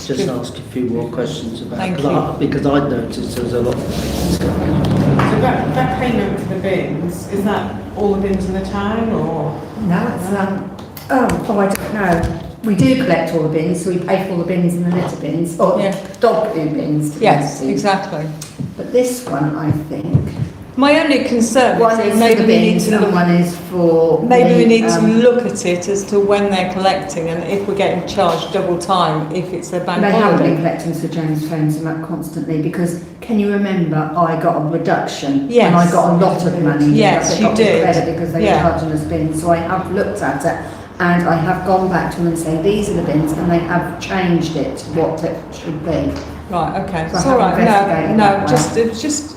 just ask a few more questions about Thank it. you. Because I'd noticed there was a lot of things going on. So that payment for the bins, is that all the bins in the town or? No, it's I don't know. We do collect all the bins, so we pay for all the bins and the litter bins, or dog poo bins. to be Yes, honest. exactly. But this one, I think, My only concern one is is maybe for the we need bins to and look, one is for. maybe we need to the, look at it as to when they're collecting and if we're getting charged double time if it's a bank They haven't been holiday. collecting Sir James phones them up constantly because can you remember I got a reduction Yes. and I got a lot of money. Yes, I you got did. credit because they Yeah. were charging us bins. So I have looked at it and I have gone back to them and say these are the bins and they have changed it to what it should be. Right, okay. So I It's all haven't right. investigated No, that just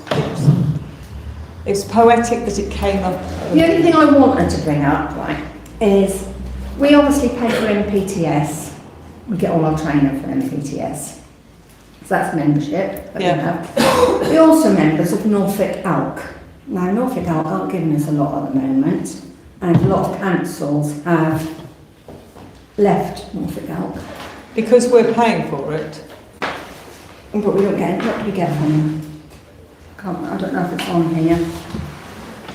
It's poetic that it came up. The only thing I wanted to bring up, right, is we obviously pay for MPTS. We get all our training for MPTS. So that's membership that we have. We're also members of Norfolk Alc. Now, Norfolk Alc aren't giving us a lot at the moment, and a lot of councils have left Norfolk Alc. Because we're paying for it. But we don't get, what do we get from them? I don't know if it's on here.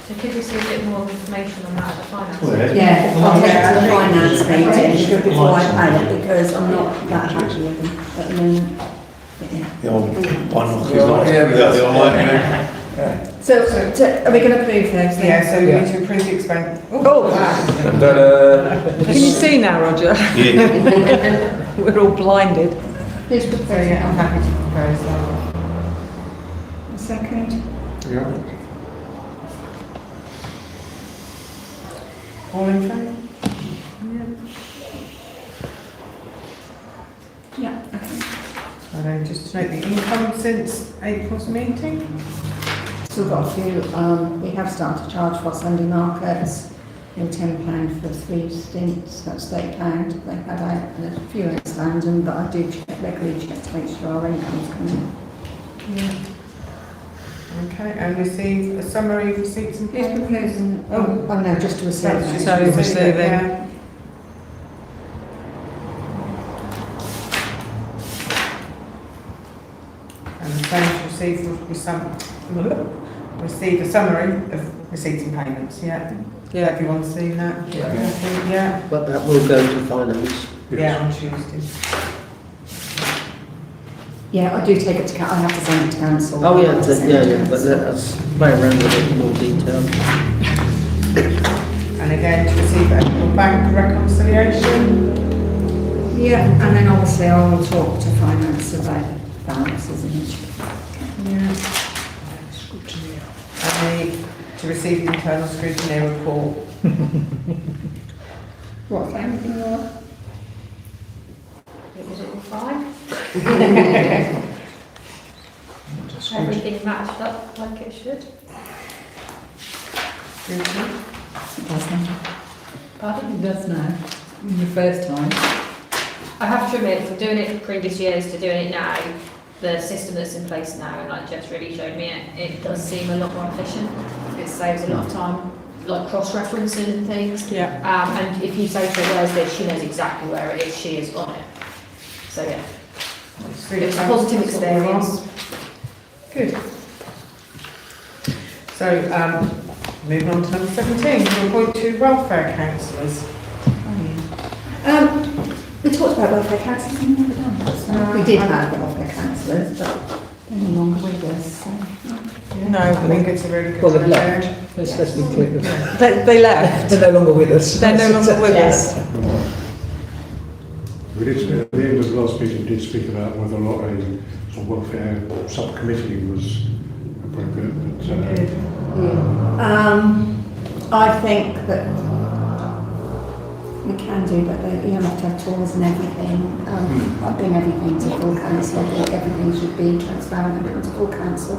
So could we see a bit more information on that at the finance? Yeah, I'll take it to the finance meeting before I pay it, because I'm not that happy with them at the moment. But yeah. The old one is like, the online. So, are we going to approve those then? Yeah, so we need to approve the expense. Oh! Can you see now, Roger? Yeah. We're all blinded. Who's So proposing? yeah, I'm happy to propose that. A second. Yeah. All in favour? Yeah, okay. And then just to note the income since April's meeting. Still got a few, we have started to charge for Sunday markets. They were £10 for 3 stints, that's £8 they had out, and there's a few outstanding, but I do check, regularly check to make sure our income's coming. Yeah. Okay, and receive a summary of receipts and Who's payments. proposing? Oh, no, just to receive. That's just So to receive it, receiving. yeah. And the same to receive a summary of receipts and payments, yeah? Yeah. Everyone's seen that? Yeah. But that will go to finance. Yeah, on Tuesday. Yeah, I do take it to, I have to send it to council. Oh, yeah, Send yeah, it to yeah, but council. let's play around with it in more detail. And again, to receive a bank reconciliation. Yeah, and then obviously I will talk to finance about balances and each. Yeah. And to receive the internal scrutiny report. What's anything more? Was it all fine? Everything matched up like it should. It does now. Pardon? It does now. The first time. I have to admit, from doing it previous years to doing it now, the system that's in place now, and like Jess really showed me it does seem a lot more efficient. It saves a lot of time, like cross-referencing and things. Yeah. And if you say to her, where's this, she knows exactly where it is, she is on it. So yeah, it's a positive experience. Good. So, moving on to number 17, to appoint 2 welfare councillors. We talked about welfare councillors, we've never done that. So we did have welfare councillors, but they're no longer with us. So. No, I think it's a really good Well, they've idea. left. Let's be clear. They left. They're no longer with us. They're no longer with us. We did, at the end of the last meeting, we did speak about whether or not a sort of welfare subcommittee was appropriate, but I think that we can do, but you have to have tours and everything. I bring everything to full council. I think everything should be transparent and come to full council.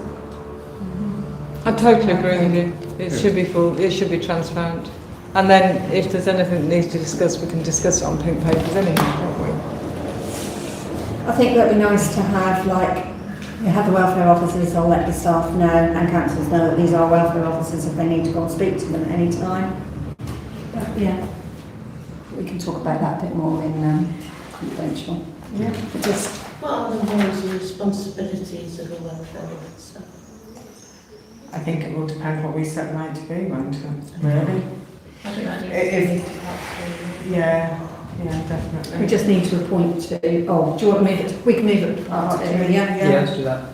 I totally agree with you. It should be full, it should be transparent. And then if there's anything that needs to discuss, we can discuss it on pink papers anyhow, can't we? I think that'd be nice to have, like, you have the welfare officers, I'll let the staff know, and councils know that these are welfare officers if they need to go and speak to them at any time. But yeah, we can talk about that a bit more in confidential. Yeah. But just What are the roles and responsibilities of a welfare officer? I think it will depend what we set them out to be, won't it? Really? I think that needs to be Yeah, definitely. we just need to appoint to, do you want to move it, we can move it to part 2, yeah? Yeah, let's do that.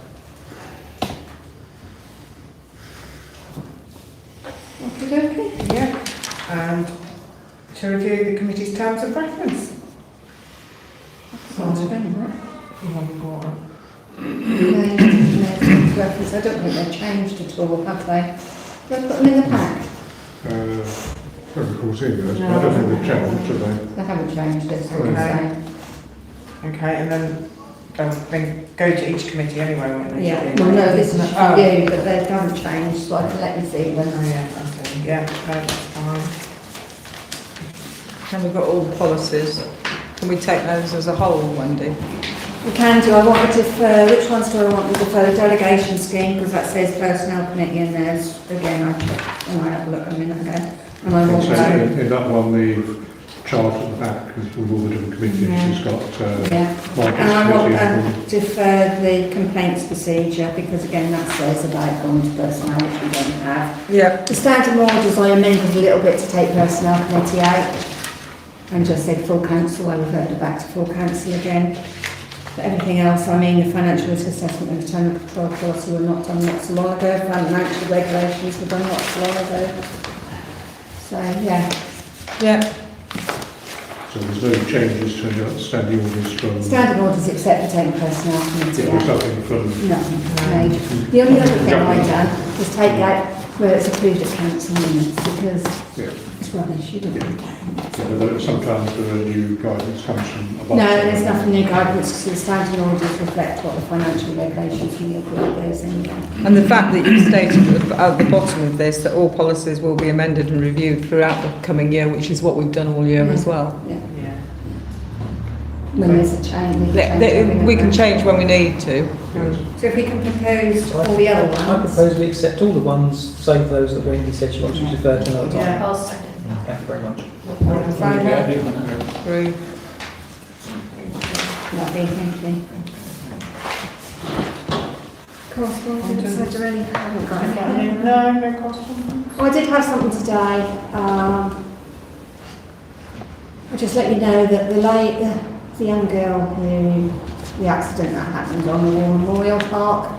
Okay. Yeah, and to review the committee's terms of reference. Sounds good, right? You haven't got it. I don't think they've changed at all, have they? They've put them in the pack. I don't recall seeing those, but I don't think they've changed, have they? They haven't changed it, so Okay. it's Okay, and then they go to each committee anyway, won't they? Yeah, well, no, this is for you, but they haven't changed, so I can let you see them. Oh, yeah, okay, yeah, no, that's fine. And we've got all the policies. Can we take those as a whole, Wendy? We can do, I want to defer, which ones do I want to defer? The delegation scheme, because that says personnel committee and there's, again, I checked, I had a look a minute ago. And I want So to, in that one, the chart at the back with all the different committees, it's got markets and I want committee. to defer the complaints procedure, because again, that says about going to personnel, which we don't have. Yeah. The standing orders, I amended a little bit to take personnel committee out, and just said full council, I reverted it back to full council again. But everything else, I mean, the financial risk assessment and internal control policy were not done not so long ago, financial regulations were done not so long ago. So, yeah. Yeah. So there's no changes to the standing orders from... Standing orders except for taking personnel committee Yeah, out. there's nothing from... Nothing major. The only other thing I done was take out where it's approved at council minutes, because it's rubbish, you don't Yeah, but sometimes the new guidance comes from above. No, there's nothing new guidance, because the standing orders reflect what the financial regulations from the group goes in. And the fact that you stated at the bottom of this that all policies will be amended and reviewed throughout the coming year, which is what we've done all year as well. Yeah. When there's a change, We can change when we need to. So if we can propose all the other ones. I propose we accept all the ones, save those that Wendy said she wants to defer to another time. Yeah. I'll second. Thank you very much. Through. Lovely, thank you. Correspondence, I really haven't got anything. No correspondence. Oh, I did have something today. I'll just let you know that the young girl who, the accident that happened on the War Memorial Park,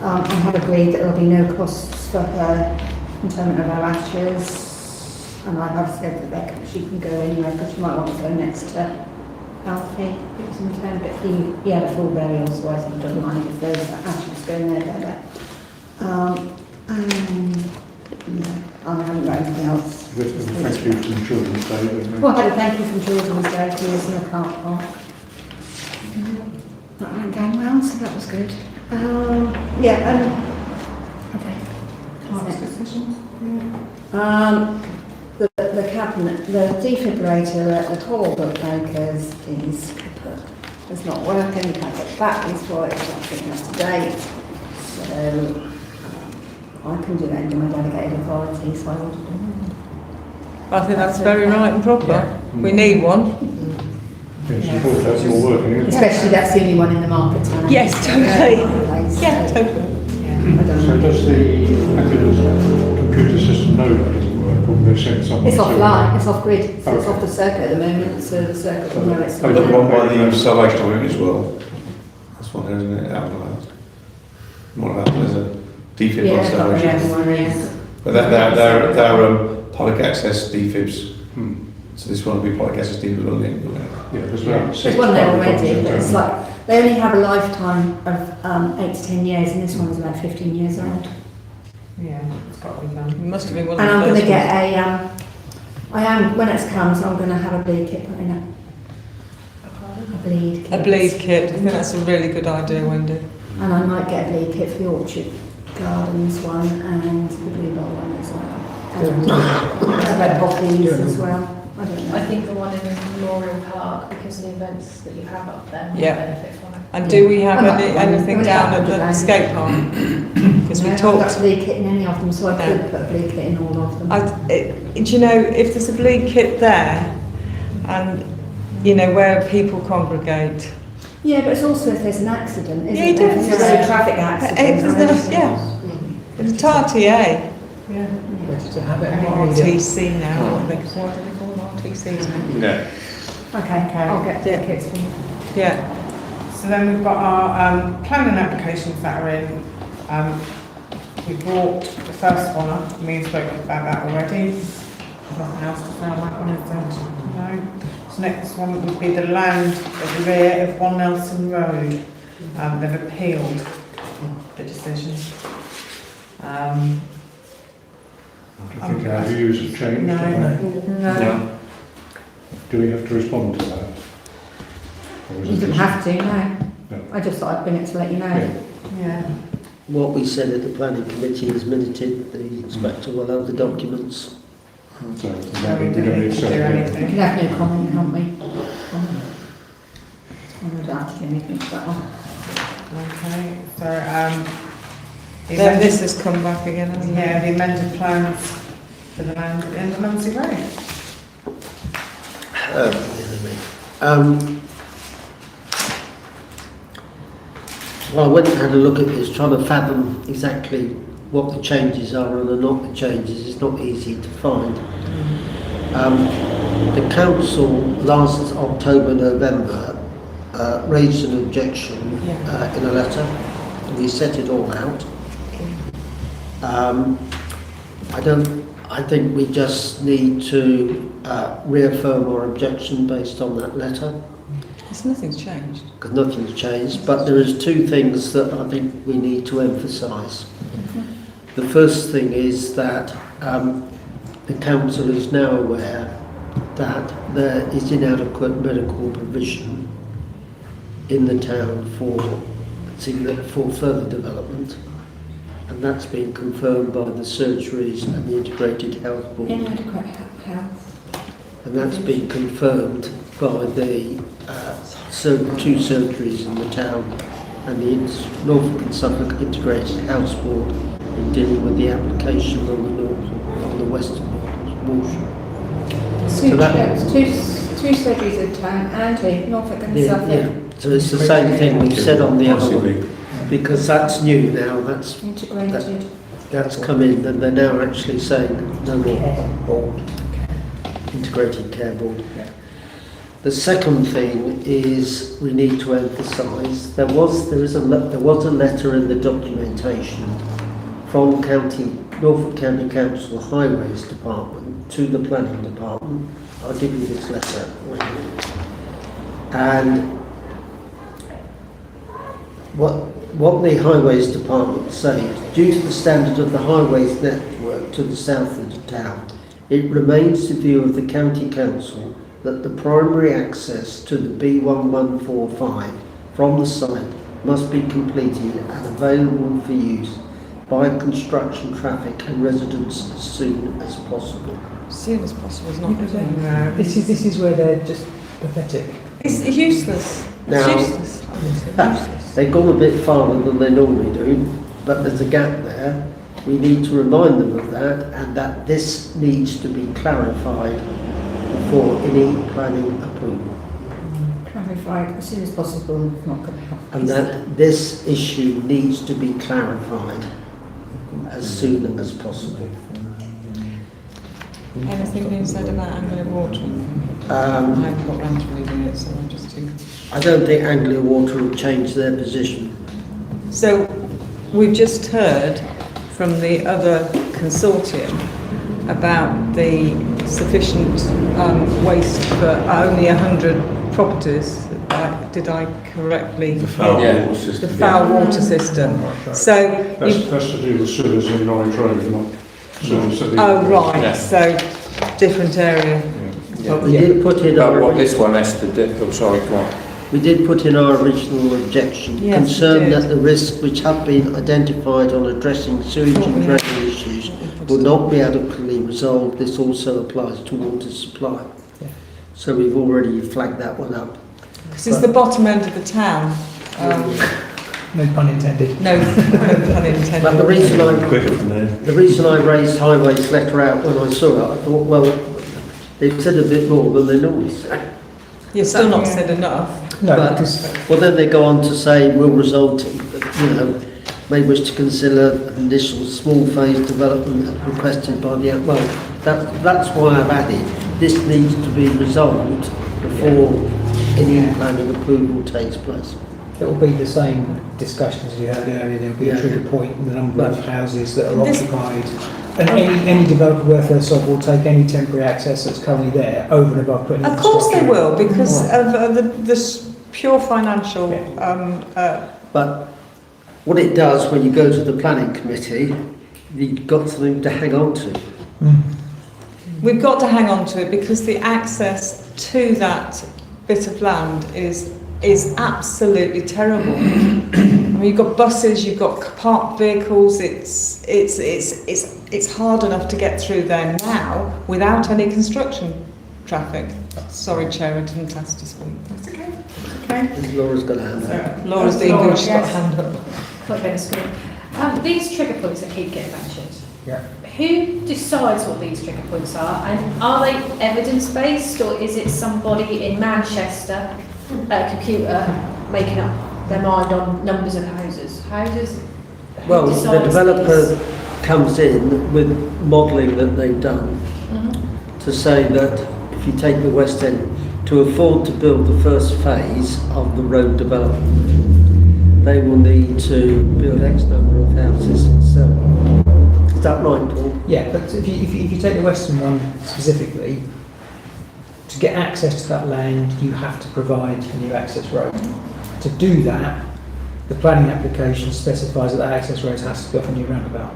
I have agreed that there will be no costs for her interment of her ashes, and I have said that she can go anywhere because she might want to go next to Alfie. It was intended, but he had a full burial, so I think he doesn't mind if there's ashes going there. I haven't got anything else. Thank you from Children's Day. Well, I had a thank you from Children's Day to use in the car park. That went down well, so that was good. The cabinet, the defibrillator at the hall that Baker's is does not work, and you can't get batteries for it, it's not fitting up to date. So I can do that under my delegated authority, so I will do it. I think that's very right and proper. We need one. That's all working, isn't it? Especially that's the only one in the market town. Yes, totally. Yeah, totally. So does the ambulance computer system know that doesn't work, or they send someone It's to- offline, it's off grid, so it's off the circuit at the moment, so the circuit will know it's There's one by the Salvation Army as well. That's one there, isn't it? Out of the house. One of that, there's a defib Yeah, by it's got the Salvation. red one, yes. But they're public access defibs. So this one will be public access defib on it. Yeah, There's one there already, but it's like, they only have a lifetime of 8 to 10 years, and this one is about 15 years old. Yeah, it's got to be done. It must have been one And of I'm the going first to get ones. when it comes, I'm going to have a bleed kit put in it. A bleed kit. A bleed kit. I think that's a really good idea, Wendy. And I might get a bleed kit for the Orchard Gardens one and the Blue Bowl one as well. And red poppies as well. I don't know. I think the one in the Memorial Park, because of the events that you have up there, will Yeah. benefit from it. And do we have I might- anything I down might at the have skate park? Because we I haven't got talked. a bleed kit in any of them, so I No. could put a bleed kit in all of them. Do you know, if there's a bleed kit there, and, you know, where people congregate. Yeah, but it's also if there's an accident, isn't Yeah, you it? do. If there's a traffic accident. Yeah. It's a TARTA. Better to have it. RTC now. What do they call them? RTCs now. Yeah. Okay, I'll get the kits for you. Yeah. So then we've got our planning applications that are in. We brought the first one up, me and spoke about that already. Nothing else to say on that one, is there? No. So next one would be the land at the rear of 1 Nelson Road. They've appealed the decision. I think our views have changed. No. No. Do we have to respond to that? Or is You it don't just- have to, no. I just thought I'd bring it to let you know. Yeah. What we said at the planning committee is minuted. The inspector will have the documents. So So we maybe we don't don't need need to do to. We anything. can have no comment, can't we? I don't have to do anything to that one. Okay, so, the Then amended- this has come back again, hasn't it? Yeah, the amended plans for the land at the end of Munsey Road. Well, I went and had a look at this, trying to fathom exactly what the changes are and are not the changes. It's not easy to find. The council last October, November raised an objection in a letter. We set it all out. I think we just need to reaffirm our objection based on that letter. Because nothing's changed. Because nothing's changed, but there is two things that I think we need to emphasise. The first thing is that the council is now aware that there is inadequate medical provision in the town for further development, and that's been confirmed by the surgeries and the integrated health board. Inadequate health. And that's been confirmed by the two surgeries in the town and the Norfolk and Suffolk Integrated Health Board in dealing with the application on the western Walsham. Two surgeries in town and Norfolk and Suffolk. Yeah. So it's the same thing we've said on the other one, because that's new now. That's come in, and they're now actually saying no more. Integrated Care Board. The second thing is we need to emphasise there was a letter in the documentation from Norfolk County Council Highways Department to the Planning Department. I'll give you this letter. And what the Highways Department says, due to the standard of the highways network to the south of the town, it remains the view of the County Council that the primary access to the B1145 from the site must be completed and available for use by construction traffic and residents as soon as possible. As soon as possible is not good. No. This is where they're just pathetic. It's useless. Now, It's useless. Useless. They've gone a bit farther than they normally do, but there's a gap there. We need to remind them of that, and that this needs to be clarified before any planning approval. Clarified as soon as possible, not going to happen. And that this issue needs to be clarified as soon as possible. Anything being said about Anglia Water? I haven't got round to reading it, so I'm just too... I don't think Anglia Water will change their position. So, we've just heard from the other consortium about the sufficient waste for only 100 properties. Did I correctly? The foul water system. The foul water system. So That's to do with sewers in Norwich Road, not sewers at the... oh right, Yeah. so different area. But we did put in But what this one has to do, oh sorry, go on. We did put in our original objection, Yes, concerned we did. that the risks which have been identified on addressing sewage and drainage issues will not be adequately resolved. This also applies to water supply. So we've already flagged that one up. Because it's the bottom end of the town. No pun intended. No pun intended. But the Quicker from there. reason I raised Highways letter out when I saw it, I thought, well, they've said a bit more than they normally say. You've still not said enough. No, But, because well, then they go on to say will result in, may wish to consider an initial small phase development requested by the, well, that's why I've added, this needs to be resolved before any planning approval takes place. it will be the same discussions you had earlier. There'll be a trigger point in the number of houses that are occupied. And any developer worth their salt will take any temporary access that's currently there over and above putting Of course they will, because of the pure financial... But what it does when you go to the planning committee, you've got something to hang on to. We've got to hang on to it because the access to that bit of land is is absolutely terrible. I mean, you've got buses, you've got parked vehicles. It's hard enough to get through there now without any construction traffic. Sorry, Chair, I didn't ask to speak. That's okay. Okay. Laura's got a hand up. Laura's being good. She's got a hand up. Quite better screen. These trigger points that keep getting mentioned. Yeah. Who decides what these trigger points are, and are they evidence-based, or is it somebody in Manchester at a computer making up their mind on numbers of houses? Who Well, the decides developer these? comes in with modelling that they've done to say that if you take the West End, to afford to build the first phase of the road development, they will need to build X number of houses itself. Is that right, Paul? Yeah, but if you take the Western one specifically, to get access to that land, you have to provide a new access road. To do that, the planning application specifies that that access road has to go off a new roundabout.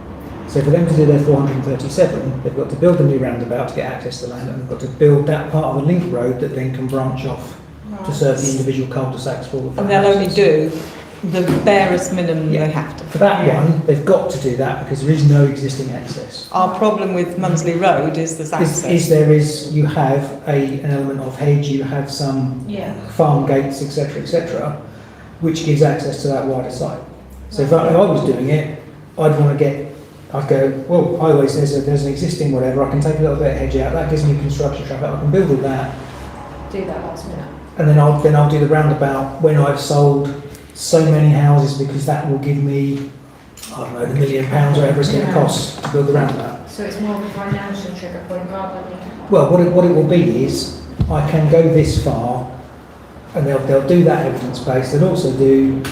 So for them to do their 437, they've got to build a new roundabout to get access to land, and they've got to build that part of a link road that then can branch off to serve the individual cul-de-sacs for the And they'll only houses. do the barest minimum they have to. For that one, they've got to do that because there is no existing access. Our problem with Munsley Road is there's access. You have an element of hedge, you have some farm gates, etc., which gives access to that wider site. So if I was doing it, I'd go, well, highways, there's an existing whatever, I can take a little bit of hedge out, that gives me construction traffic, I can build all that, Do that last minute. and then I'll do the roundabout when I've sold so many houses, because that will give me, I don't know, the £1 million, whatever it's going to cost to build the roundabout. So it's more of a financial trigger point rather than... Well, what it will be is, I can go this far, and they'll do that evidence base. They'll also do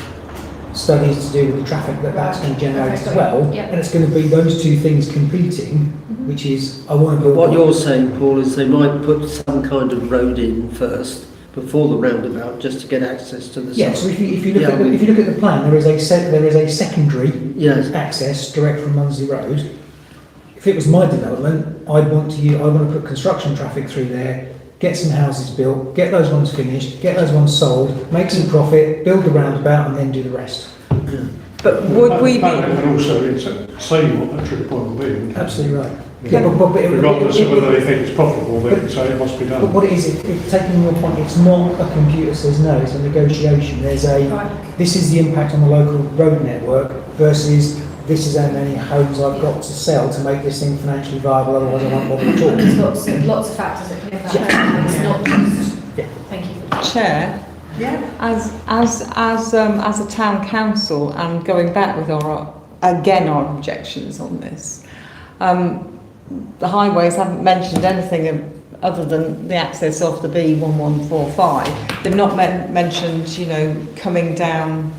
studies to do with the traffic that's going to generate as well. Yeah. And it's going to be those two things competing, which is, I want to build... What you're saying, Paul, is they might put some kind of road in first, before the roundabout, just to get access to the site. Yeah, so if you look at the plan, there is a secondary access direct from Munsley Road. If it was my development, I want to put construction traffic through there, get some houses built, get those ones finished, get those ones sold, make some profit, build the roundabout, and then do the rest. But would we be... And also say what that trigger point will be. Absolutely right. Regardless of whether they think it's profitable, they can say it must be done. But what it is, taking your point, it's not a computer says no, it's a negotiation. This is the impact on the local road network versus this is how many homes I've got to sell to make this thing financially viable, otherwise I won't bother at all. There's lots of factors that can impact that. It's not just... Thank you. Chair, as a town council, and going back with our objections on this, the highways haven't mentioned anything other than the access off the B1145. They've not mentioned, coming down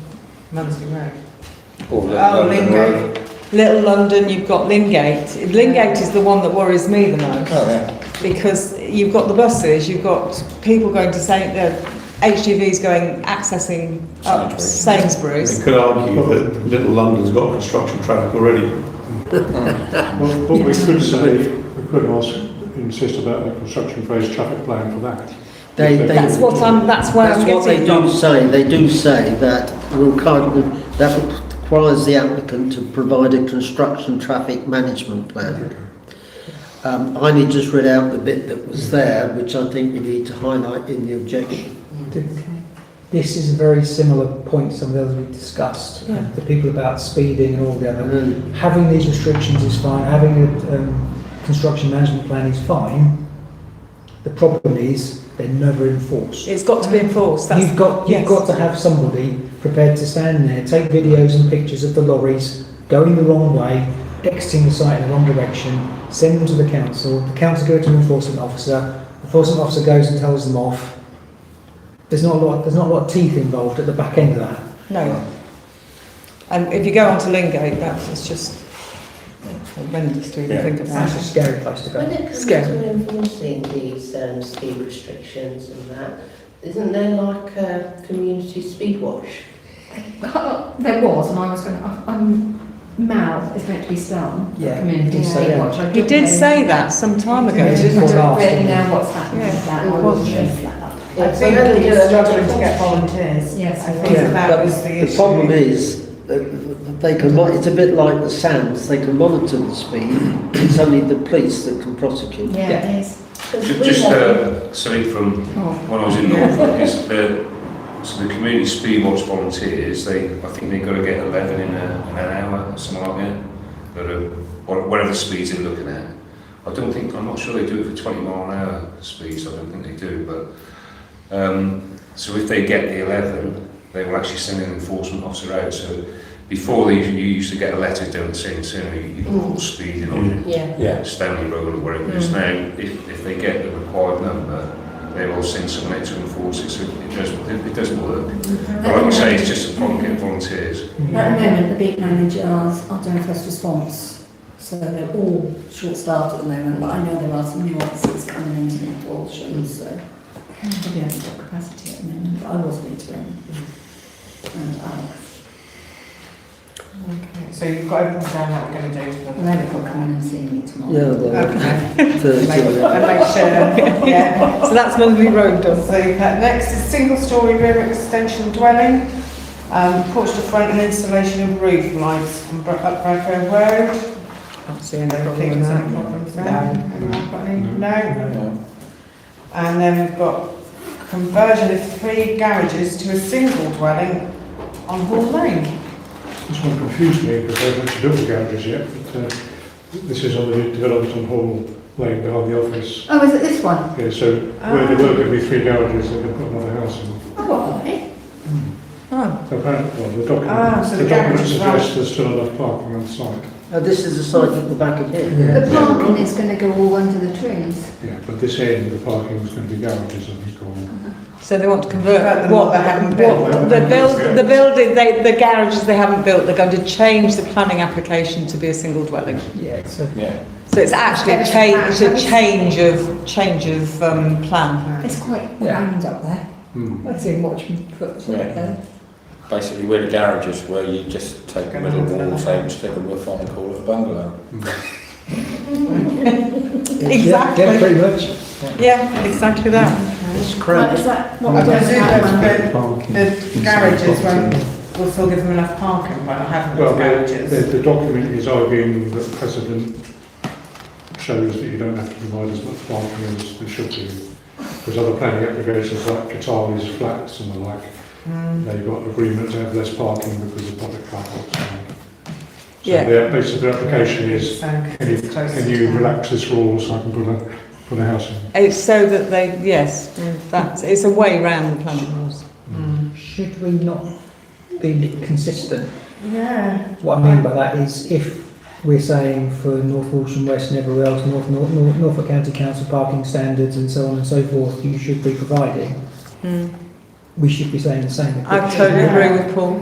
Munsley Road. Lingate. Little London, you've got Lingate. Lingate is the one that worries me the most. Because you've got the buses, you've got people going to HGVs accessing up Sainsbury's. You could argue that Little London's got construction traffic already. Well, what we could say, we could insist about the construction phase traffic plan for that. That's what I'm getting from. They do say that that requires the applicant to provide a construction traffic management plan. I only just read out the bit that was there, which I think we need to highlight in the objection. This is a very similar point to some of the others we discussed. The people about speeding and all the other. Having these restrictions is fine. Having a construction management plan is fine. The problem is they're never enforced. It's got to be enforced. You've got to have somebody prepared to stand there, take videos and pictures of the lorries going the wrong way, exiting the site in the wrong direction, send them to the council goes to an enforcement officer goes and tells them off. There's not a lot of teeth involved at the back end of that. No. And if you go onto Lingate, it's just horrendous to even think about. That's a scary place to go. When it comes to enforcing these speed restrictions and that, isn't there like a community speed watch? There was, and I was going to... Mal is meant to be done. Community say watch. He did say that some time ago, didn't he? Really know what's happening with that. I will chase that up. I think we're struggling to get volunteers. Yes, I think that but was the issue. the problem is, they can, it's a bit like the SAMs, they can monitor the speed, it's only the police that can prosecute. Yeah, it is. Just something from when I was in Norfolk is so the community speed watch volunteers, I think they've got to get 11 in an hour or something like that, but whatever speeds they're looking at. I'm not sure they do it for 20 mile an hour speeds, I don't think they do, but so if they get the 11, they will actually send an enforcement officer out. So before you used to get a letter down saying, you got speeding on Stanley Road or wherever it is now. If they get the required number, they will send someone out to enforce it. So it doesn't work. But like I say, it's just a problem getting volunteers. At the moment, the big managers are doing first response, so they're all short-staffed at the moment, but I know there are some new officers coming into the Walsham, so probably haven't got capacity at the moment, but I will speak to them. And Alex. Okay, so you've got everything down that we're going to do for them. Maybe they'll come in and see me tomorrow. Yeah, well, Make sure, yeah. So that's Monday Road done. So next is single-storey rear extension dwelling, porch to front and installation of roof lights on Bradford Road. Can't see any problem Think with there's any that. problems there? Anyone got any? No? And then we've got conversion of 3 garages to a single dwelling on Hall Lane. This one confused me because I haven't actually built the garages yet, but this is on the development on Hall Lane behind the office. Oh, is it this one? Yeah, so where there were going to be 3 garages, they're going to put another house in. Oh, what, eh? Oh. Apparently, well, the document suggests there's still enough parking on site. This is the site at the back of here. The parking is going to go all under the trees. Yeah, but this end, the parking was going to be garages, I think, or... So they want to convert What they haven't built. the garages they haven't built, they're going to change the planning application to be a single dwelling. Yeah, so So it's actually a change of plan. It's quite round up there. I've seen watch me put it there. Basically, we're the garages where you just take the middle wall, say, stick a roof on and call it a bungalow. Exactly. Yeah, pretty much. Yeah, exactly that. It's crap. Is that what I we're presume doing? the garages will still give them enough parking by not having Well, those garages. the document is arguing that precedent shows that you don't have to provide as much parking as there should be. Because other planning applications like Qatari's flats and the like, they've got agreement to have less parking because of public car parks. So the basis of the application is, can you relax this rule so I can put a house in? It's so that it's a way round the planning rules. Should we not be consistent? Yeah. What I mean by that is if we're saying for North Walsham West and everywhere else, Norfolk County Council parking standards and so on and so forth, you should be providing. We should be saying the same. I totally agree with Paul.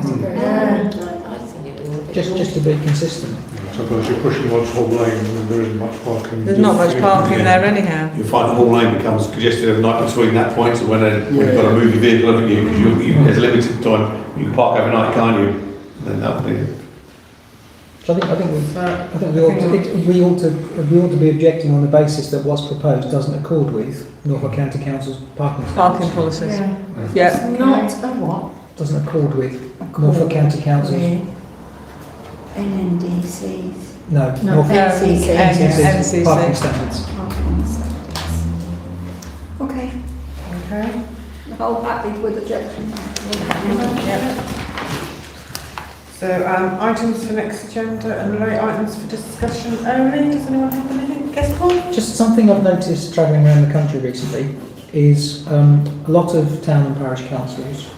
Just to be consistent. Suppose you're pushing towards Hall Lane and there isn't much parking. There's not much parking there anyhow. You'll find the Hall Lane becomes congested overnight between that point and when you've got to move your vehicle, haven't you? Because there's limited time. You can park overnight, can't you? Then that'll be... So I think we ought to be objecting on the basis that what's proposed doesn't accord with Norfolk County Council's parking standards. Parking policies. Yeah. It's not a what? Doesn't accord with Norfolk County Council's. NNDCs. No, Norfolk NCC. Parking standards. Okay. Okay. I'll happy with objection. So items for next agenda and late items for discussion only. Does anyone have anything? Guess what? Just something I've noticed travelling around the country recently is a lot of town and parish councils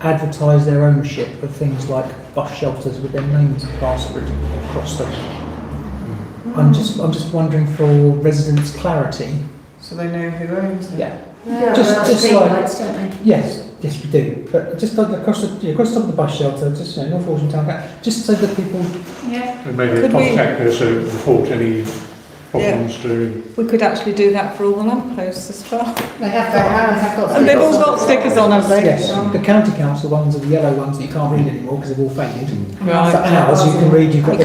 advertise their ownership of things like bus shelters with their names plastered across them. I'm just wondering for residents' clarity. So they know who owns it. Yeah. Just like, lights, don't they? yes, we do. But just across the top of the bus shelter, just North Walsham Town, just so that people. Yeah. And maybe contact there so report any problems to. We could actually do that for all the lampposts as well. They have got. And they've all got stickers on, have they? Yes, the county council ones are the yellow ones that you can't read anymore because they've all faded. Right. For ours, you can read. You've got the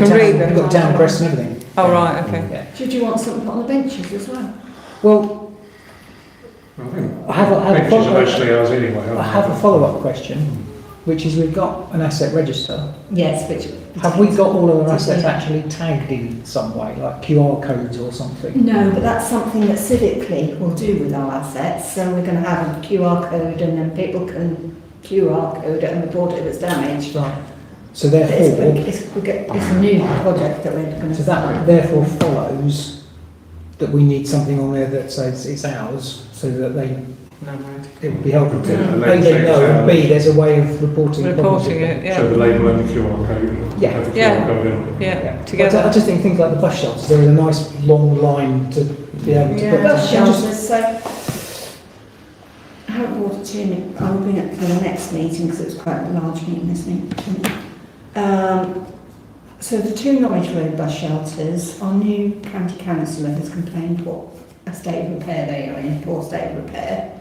town crest and everything. Oh right, okay. Yeah. Should you want something put on the benches as well? Well, I have a Pictures of Ashley Hours anyway. I have a follow-up question, which is we've got an asset register. Yes, which... Have we got all of our assets actually tagged in some way, like QR codes or something? No, but that's something that civically will do with our assets. So we're going to have a QR code, and then people can QR code it and report it if it's damaged. Right. So therefore... It's a new project that we're going to So that therefore follows that we need something on there that says it's ours, so that they... It would be helpful to A, they know, and B, there's a way of reporting it, yeah. So the label and the QR code. Yeah. Have the QR Yeah. code in. Yeah, together. I just think things like the bus shelters, there is a nice long line to be able to put... Bus shelters, so I haven't brought it to you. I'll bring it for the next meeting because it's quite a large meeting this meeting. So the two Norwich Road bus shelters, our new county councillor has complained what a state of repair they are in, poor state of repair.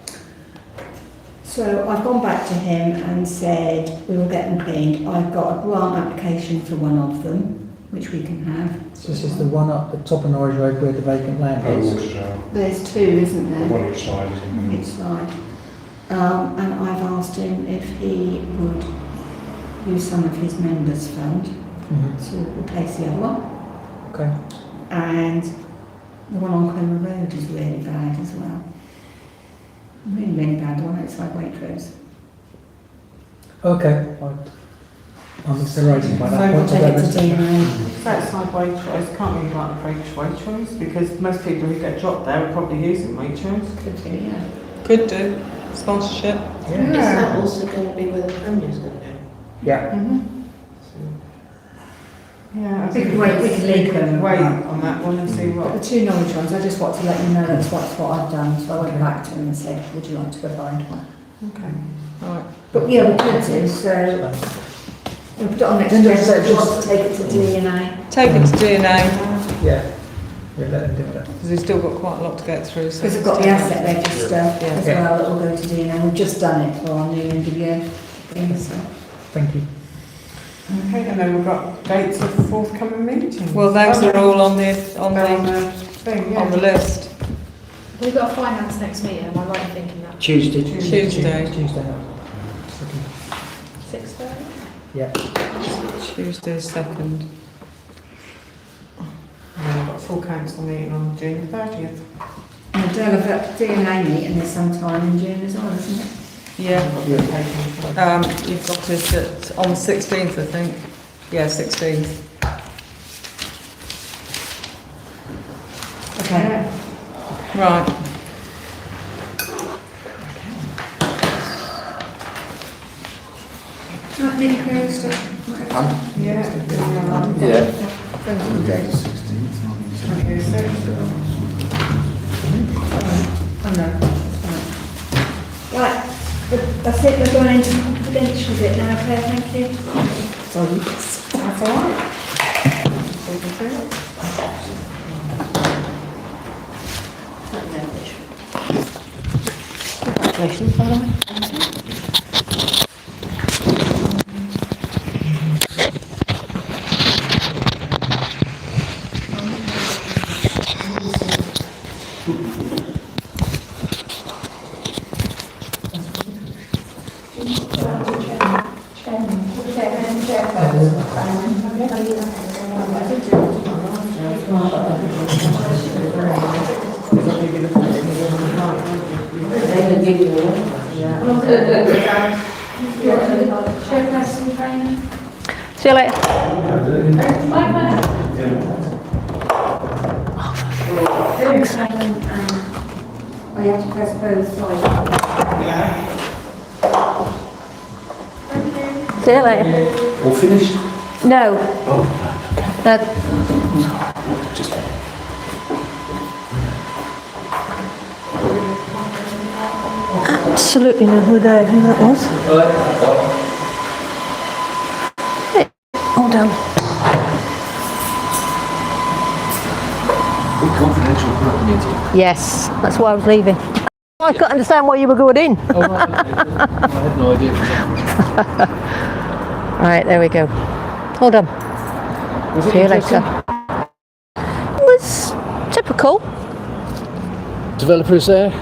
So I've gone back to him and said we will get them cleaned. I've got a grant application for one of them, which we can have. So this is the one up the top of Norwich Road where the vacant land is? There's two, isn't there? One each side, isn't Each side. And I've asked him if he would use some of his members' fund to replace the other one. Okay. And the one on Cromer Road is really bad as well. Really, really bad, the one outside Waitrose. Okay. I'm accelerating by that point. take it to DNA. It's outside Waitrose, can't really like approach Waitrose because most people who get dropped there are probably using Waitrose. Could do, yeah. Could do. Sponsorship. Is that also going to be where the family's going to go? Yeah. Yeah, I We think could wait, we could leave them. wait on that one and see But what. the two Norwich ones, I just want to let you know that's what I've done. So I went back to him and said, would you like to provide one? Okay. Right. But yeah, we could do, so we'll put it on next year, so if you want to take it to DNA. Take it to DNA. Yeah. We'll let them do that. Because we've still got quite a lot to get through. So Because we've got the asset register as Yeah. well that will go to DNA. We've just done it for our new end of year thing, so. Thank you. Okay, and then we've got dates of forthcoming meetings. Well, those are all on the thing, yeah. on the list. We've got a finance next meeting, am I right in thinking that? Tuesday. Tuesday. Tuesday. 6:30? Yeah. Tuesday 2nd. And then we've got a full council meeting on June 30th. And the DNA meeting is sometime in June as well, isn't it? Yeah. You've got it on the 16th, I think. Yeah, 16th. Okay. Right. Right, Nick, who's the... Yeah. Oh no. Right, that's it, we're going into confidential bit now, Claire, thank you. Sorry. That's all right. Congratulations, by the way. See you later. Thanks. I have to press both sides. See you later. All finished? No. That. Absolutely know who that was. Hey, hold on. Confidential property. Yes, that's why I was leaving. I couldn't understand why you were going in. Oh, I had no idea. Right, there we go. Hold on. See you later. It was typical. Developers there?